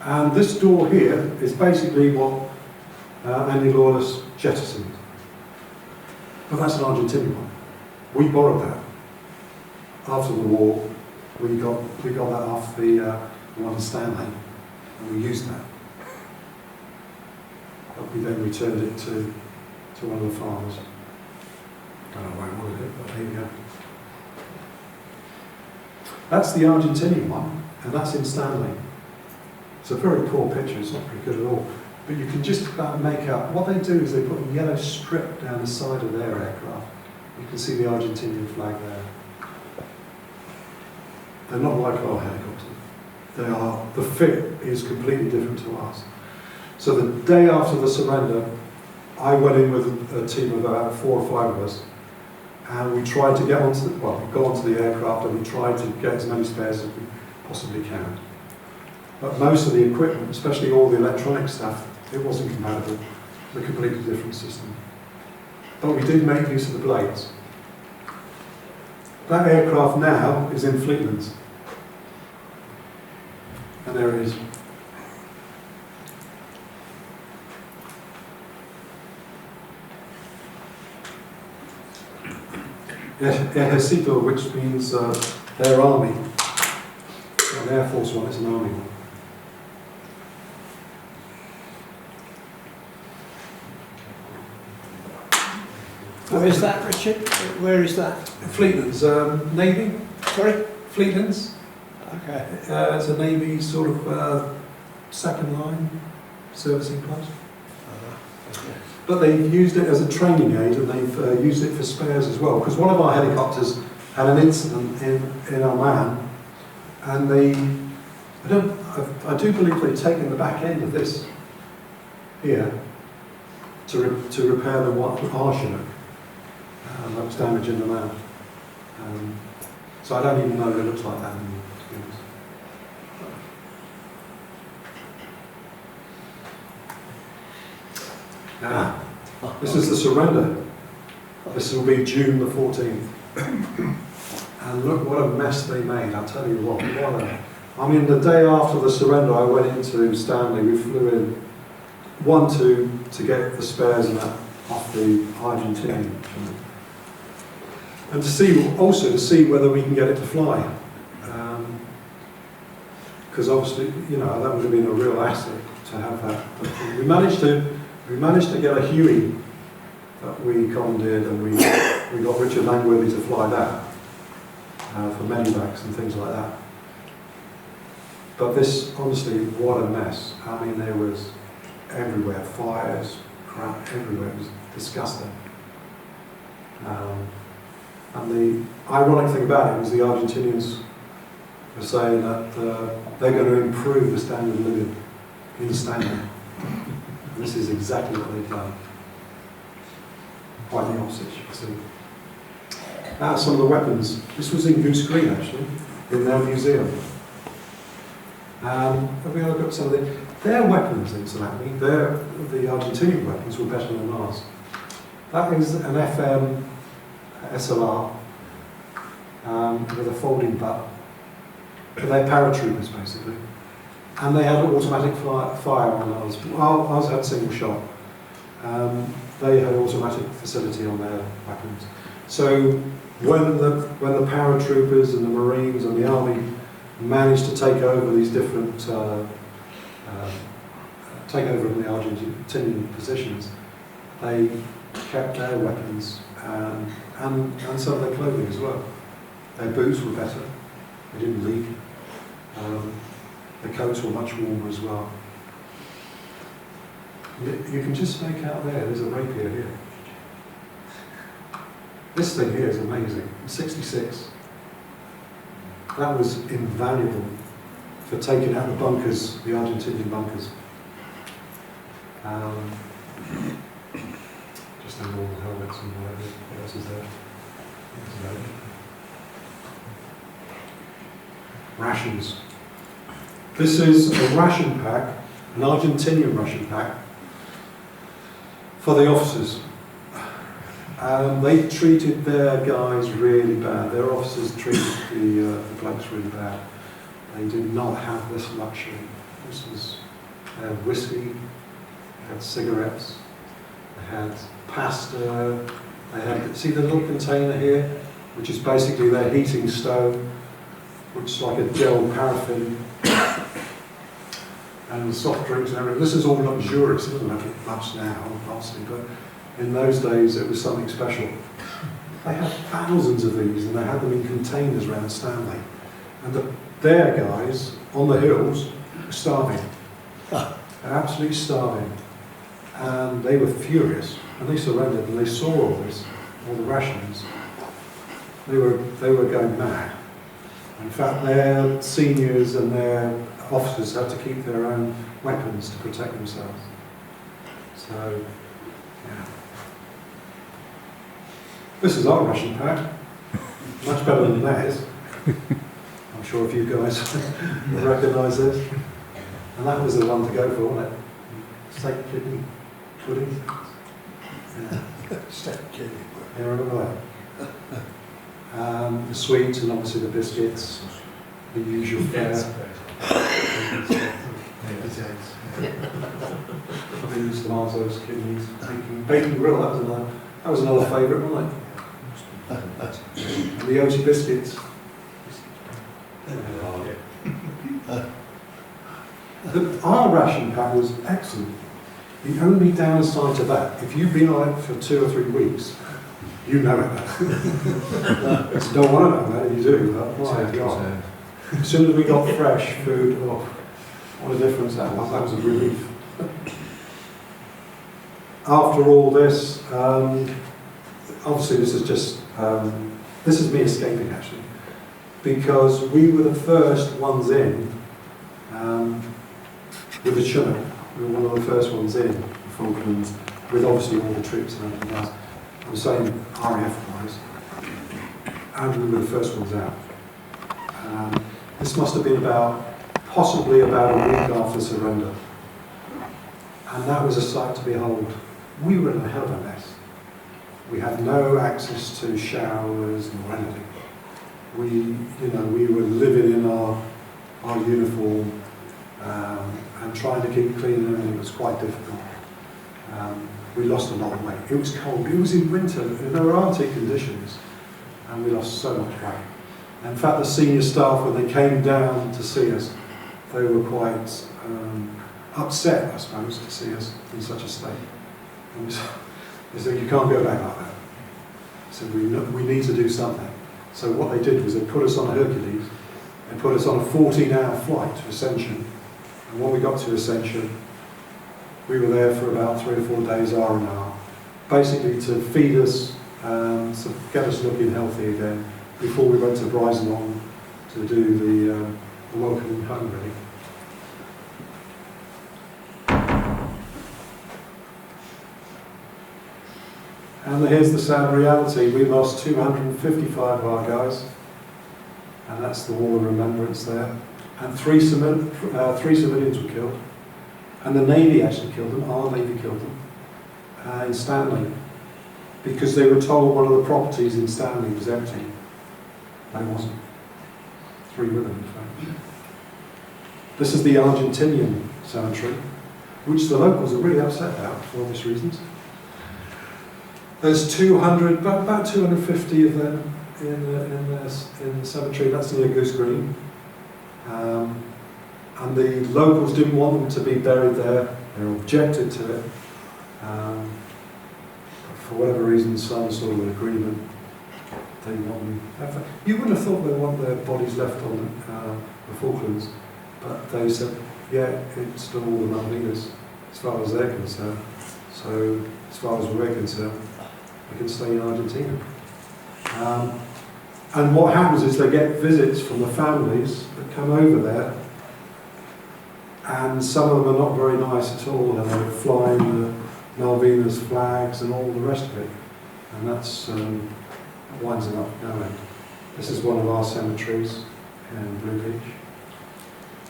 And this door here is basically what Andy Lawless jettisoned. But that's an Argentinian one. We borrowed that. After the war, we got that off the one in Stanley, and we used that. But we then returned it to one of the farmers. I don't know why I wanted it, but there you go. That's the Argentinian one, and that's in Stanley. It's a very poor picture, it's not very good at all. But you can just about make out, what they do is they put a yellow strip down the side of their aircraft. You can see the Argentinian flag there. They're not like our helicopters. The fit is completely different to ours. So the day after the surrender, I went in with a team of about 4 or 5 of us, and we tried to get onto we got onto the aircraft and we tried to get as many spares as we possibly can. But most of the equipment, especially all the electronic stuff, it wasn't compatible. It's a completely different system. But we did make use of the blades. That aircraft now is in Falklands. And there it is. Ejército, which means their army. An Air Force one, it's an army one. Where is that, Richard? Where is that? Falklands, Navy. Sorry? Falklands. Okay. It's a Navy sort of second line servicing post. But they've used it as a training aid, and they've used it for spares as well. Because one of our helicopters had an incident in Oman, and I do believe they've taken the back end of this here to repair our Chinook. That was damaged in Oman. So I don't even know if it looks like that anymore, to be honest. This is the surrender. This will be June the 14th. And look what a mess they made, I'll tell you what. I mean, the day after the surrender, I went into Stanley. We flew in, to get the spares and that off the Argentinian. And to see whether we can get it to fly. Because obviously, that would have been a real asset to have that. But we managed to get a Huey that we commandeered, and we got Richard Langworthy to fly that for medevacs and things like that. But this, honestly, what a mess. I mean, there was everywhere, fires, crap everywhere. It was disgusting. And the ironic thing about it was the Argentinians were saying that they're going to improve the standard of living in Stanley. This is exactly what they've done. Quite the opposite, you can see. Some of the weapons. This was in Goose Green, actually, in their museum. Have we had a look at some of their weapons, incidentally? The Argentinian weapons were better than ours. That is an FM SLR with a folding butt. They're paratroopers, basically. And they had automatic fire on ours. Ours had single shot. They had automatic facility on their weapons. So when the paratroopers and the Marines and the Army managed to take over these different, take over in the Argentinian positions, they kept their weapons and some of their clothing as well. Their boots were better, they didn't leak. The coats were much warmer as well. You can just make out there's a rapier here. This thing here is amazing. 66. That was invaluable for taking out the bunkers, the Argentinian bunkers. Just the normal helmets and whatever. What else is there? Rations. This is a ration pack, an Argentinian ration pack, for the officers. They treated their guys really bad. Their officers treated the blokes really bad. They did not have this luxury. This was, they had whiskey, they had cigarettes, they had pasta, they had, see the little container here, which is basically their heating stove, which is like a gel paraffin, and the soft drinks and everything. This is all luxurious. It doesn't have it much now, obviously, but in those days it was something special. They had thousands of these, and they had them in containers around Stanley. And their guys on the hills were starving. They're absolutely starving. And they were furious. And they surrendered, and they saw all this, all the rations. They were going mad. In fact, their seniors and their officers had to keep their own weapons to protect themselves. So, yeah. This is our ration pack. Much better than theirs. I'm sure a few guys recognise this. And that was the one to go for, wasn't it? Steak kidney pudding. Yeah. Steak kidney. Yeah, remember that? The sweets and obviously the biscuits, the usual fare. Beans, tomatoes, kidneys, bacon grill, that was another favourite, wasn't it? And the Yoshi biscuits. Our ration pack was excellent. The only downside to that, if you've been on it for 2 or 3 weeks, you know it. You don't want to know that, you do. My God. As soon as we got fresh food, oh, what a difference that was. That was a relief. After all this, obviously this is just, this is me escaping actually, because we were the first ones in with the Chinook. We were one of the first ones in the Falklands, with obviously all the troops and everything else. I'm saying RAF-wise, and we were the first ones out. This must have been possibly about a week after surrender. And that was a sight to behold. We were in a hell of a mess. We had no access to showers nor anything. We were living in our uniform and trying to keep clean and everything was quite difficult. We lost a lot of weight. It was cold. It was in winter. There were Arctic conditions, and we lost so much weight. In fact, the senior staff, when they came down to see us, they were quite upset, I suppose, to see us in such a state. And they said, "You can't go back like that." They said, "We need to do something." So what they did was they put us on a Hercules. They put us on a 14-hour flight to Ascension. And when we got to Ascension, we were there for about 3 or 4 days, R&R, basically to feed us, to get us looking healthy again, before we went to Brisenong to do the welcoming home, really. And here's the sad reality. We lost 255 of our guys, and that's the wall of remembrance there. And three civilians were killed, and the Navy actually killed them, our Navy killed them, in Stanley, because they were told one of the properties in Stanley was empty. And it wasn't. 3 with them, in fact. This is the Argentinian cemetery, which the locals are really upset about for obvious reasons. There's about 250 of them in the cemetery. That's near Goose Green. And the locals didn't want them to be buried there. They objected to it. For whatever reason, some sort of an agreement. They want them. You wouldn't have thought they want their bodies left on the Falklands, but they said, yeah, it's still all the Malvinas, as far as they're concerned. So, as far as we're concerned, they can stay in Argentina. And what happens is they get visits from the families that come over there, and some of them are not very nice at all, and they're flying the Malvinas flags and all the rest of it. And that's winds them up no end. This is one of our cemeteries in Blue Beach.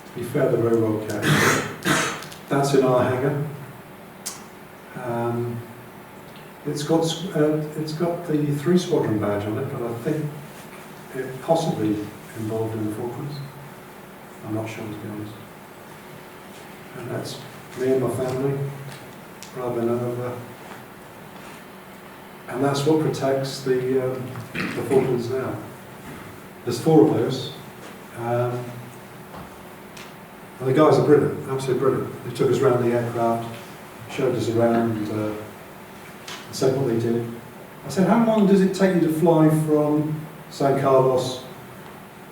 To be fair, they're very well kept. That's in our hangar. It's got the 3 squadron badge on it, but I think it possibly involved in the Falklands. I'm not sure, to be honest. And that's me and my family, rather than over. And that's what protects the Falklands now. There's 4 of those. And the guys are brilliant, absolutely brilliant. They took us around the aircraft, showed us around, said what they did. I said, how long does it take you to fly from San Carlos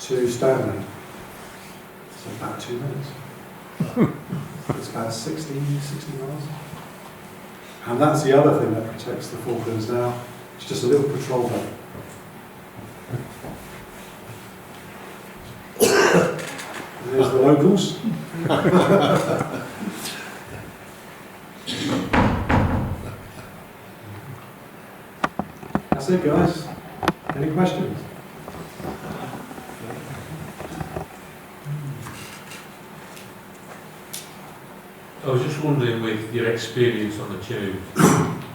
to Stanley? I said, about 2 minutes. It's about 60 miles. And that's the other thing that protects the Falklands now. It's just a little patrol boat. There's the locals. That's it, guys. Any questions? I was just wondering, with your experience on the Chinook,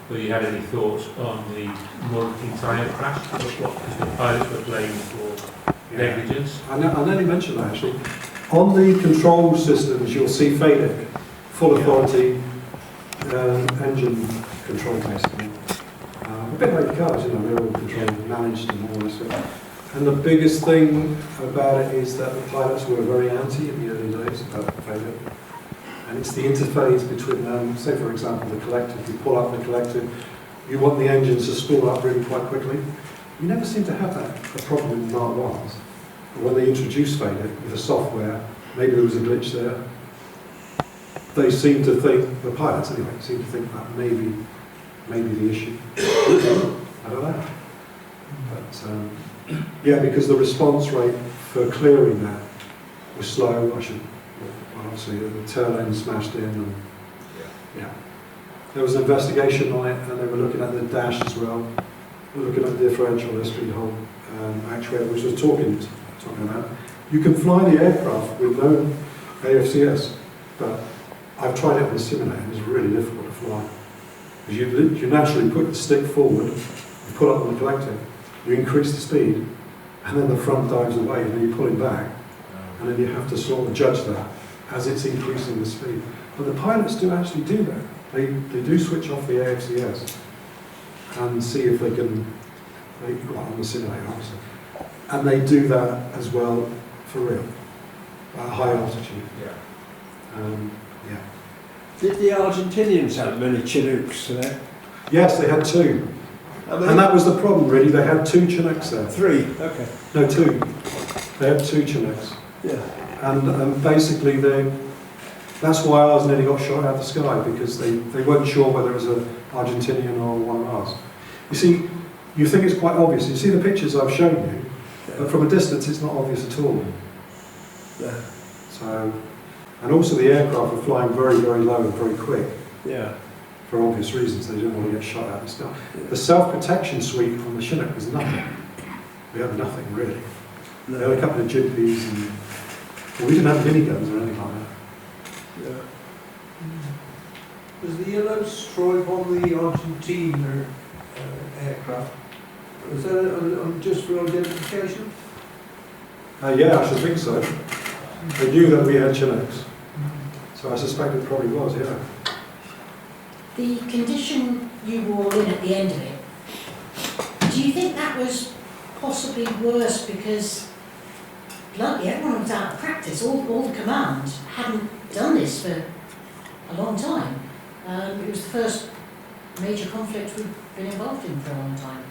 whether you had any thoughts on the multi-tyre crash, what the pilots were blamed for negligence? I nearly mentioned that, actually. On the control systems, you'll see FADEC, full authority engine control, basically. A bit like cars, you know, they're all controlled, managed and all this stuff. And the biggest thing about it is that the pilots were very anti in the early days about FADEC. And it's the interface between them. Say, for example, the collective. You pull up the collective, you want the engines to spool up really quite quickly. You never seem to have that problem in Mark 1s. But when they introduced FADEC with the software, maybe there was a glitch there. They seem to think, the pilots anyway, seem to think that maybe the issue. I don't know. But yeah, because the response rate for clearing that was slow. Obviously, the tail end smashed in, and yeah. There was an investigation on it, and they were looking at the dash as well. They were looking at the differential, the speed hold actuator, which was talking about. You can fly the aircraft with no AFCS, but I've tried it on the simulator, and it's really difficult to fly. Because you naturally put the stick forward, you pull up on the collective, you increase the speed, and then the front dives away, and then you pull it back, and then you have to sort of judge that as it's increasing the speed. But the pilots do actually do that. They do switch off the AFCS and see if they can, on the simulator obviously, and they do that as well for real, at high altitude. Yeah. Did the Argentinians have many Chinooks there? Yes, they had 2. And that was the problem, really. They had 2 Chinooks there. 3, okay. No, 2. They had 2 Chinooks. Yeah. And basically, that's why ours nearly got shot out of the sky, because they weren't sure whether it was an Argentinian or one of ours. You see, you think it's quite obvious. You see the pictures I've shown you, But from a distance, it's not obvious at all. Yeah. So, and also the aircraft were flying very, very low and very quick. Yeah. For obvious reasons, they didn't want to get shot out of the sky. The self-protection suite on the Chinook was nothing. We had nothing really. We had a couple of jimpies and well, we didn't have miniguns or anything like that. Yeah. Was the yellow stripe on the Argentina aircraft, was that just for identification? Yeah, I should think so. They knew that we had Chinooks, so I suspect it probably was, yeah. The condition you were all in at the end of it, do you think that was possibly worse because, bluntly, everyone was out of practice, all the command hadn't done this for a long time. It was the first major conflict we've been involved in for a long time,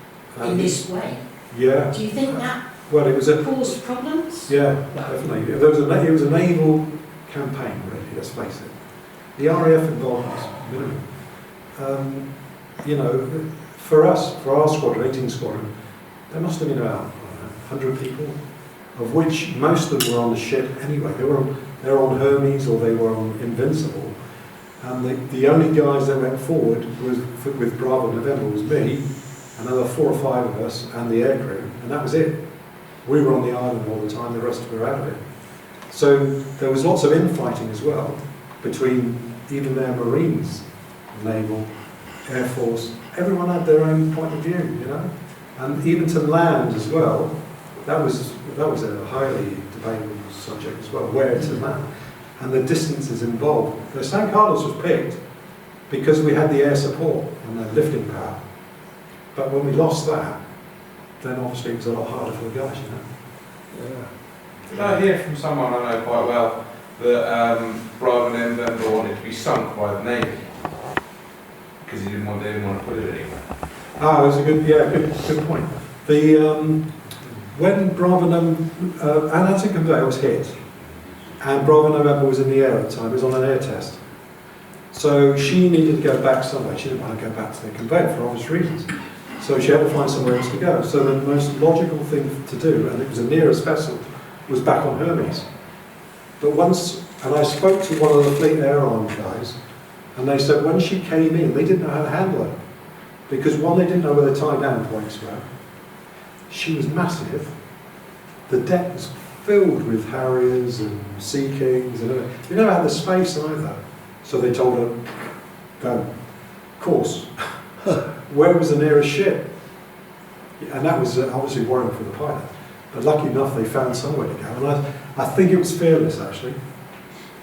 in this way. Yeah. Do you think that Well, it was a caused problems? yeah, definitely. It was a naval campaign, really. Let's face it. The RAF involvement was minimal. You know, for us, for our squadron, 18 squadron, there must have been about 100 people, of which most of them were on the ship anyway. They were on Hermes or they were on Invincible. And the only guys that went forward was with Bravo November was me, another 4 or 5 of us, and the aircrew, and that was it. We were on the island all the time, the rest were out of it. So there was lots of infighting as well between even their Marines, Naval, Air Force. Everyone had their own point of view, you know. And even to land as well, that was a highly debatable subject as well, where to land. And the distances involved. The San Carlos was picked because we had the air support and the lifting power. But when we lost that, then obviously it was a lot harder for the guys, you know. Yeah. Did I hear from someone I know quite well that Bravo November wanted to be sunk by the Navy because they didn't want to put it anywhere? Ah, that's a good point. When Bravo November, Atlantic Conveyor was hit, and Bravo November was in the air at the time, it was on an air test. So she needed to go back somewhere. She didn't want to go back to the conveyor for obvious reasons. So she had to find somewhere else to go. So the most logical thing to do, and it was the nearest vessel, was back on Hermes. But once, and I spoke to one of the Fleet Air Arm guys, and they said when she came in, they didn't know how to handle her. Because one, they didn't know where the tie-down points were. She was massive. The deck was filled with Harriers and Sea Kings, and everything. You never had the space either. So they told her, go, course. Where was the nearest ship? And that was obviously worrying for the pilot. But lucky enough, they found somewhere to go. And I think it was Fearless, actually.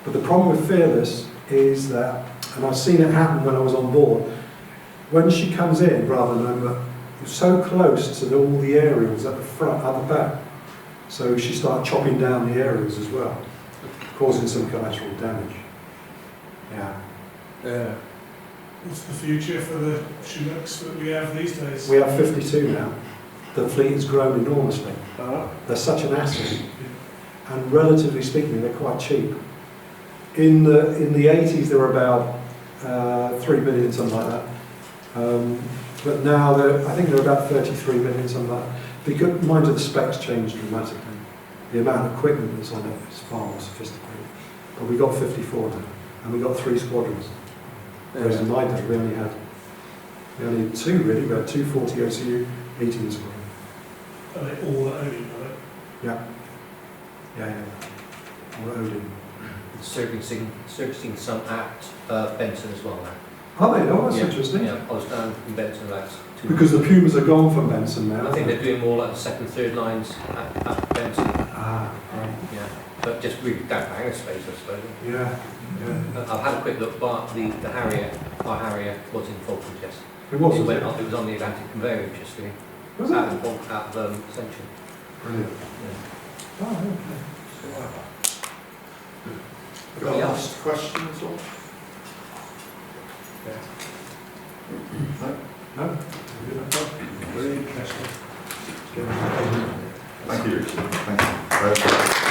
But the problem with Fearless is that, and I've seen it happen when I was on board, when she comes in, rather than so close to all the aerials at the front, at the back. So she started chopping down the aerials as well, causing some collateral damage. Yeah. Yeah. What's the future for the Chinooks that we have these days? We have 52 now. The fleet has grown enormously. Ah. They're such an asset, and relatively speaking, they're quite cheap. In the 80s, they were about 3 million, something like that. But now I think they're about 33 million, something like that. Because mind you, the specs changed dramatically. The amount of equipment that's on it is far more sophisticated. But we got 54 now, and we got 3 squadrons. Whereas in my day, we only had 2 really. We had 240 OCU, 18 squadrons. Are they all at Odin, are they? Yeah. Yeah. Or Odin. Servicing some at Benson as well now. Are they? Oh, that's Yeah. interesting. Yeah, I was down in Benson last 2 Because the Pumas are gone from Benson now. I think they're doing more like the second, third lines at Benson. Ah, right. Yeah, but just really down to hangar space, I suppose. Yeah. I've had a quick look, but the Harrier, our Harrier was in Falklands, yes. It was. It went up, it was on the Atlantic Conveyor, interestingly. Was it? Out of Central. Brilliant. Yeah. Oh, okay. Got a last question as well? No? Very interesting. Thank you, Richard. Thank you.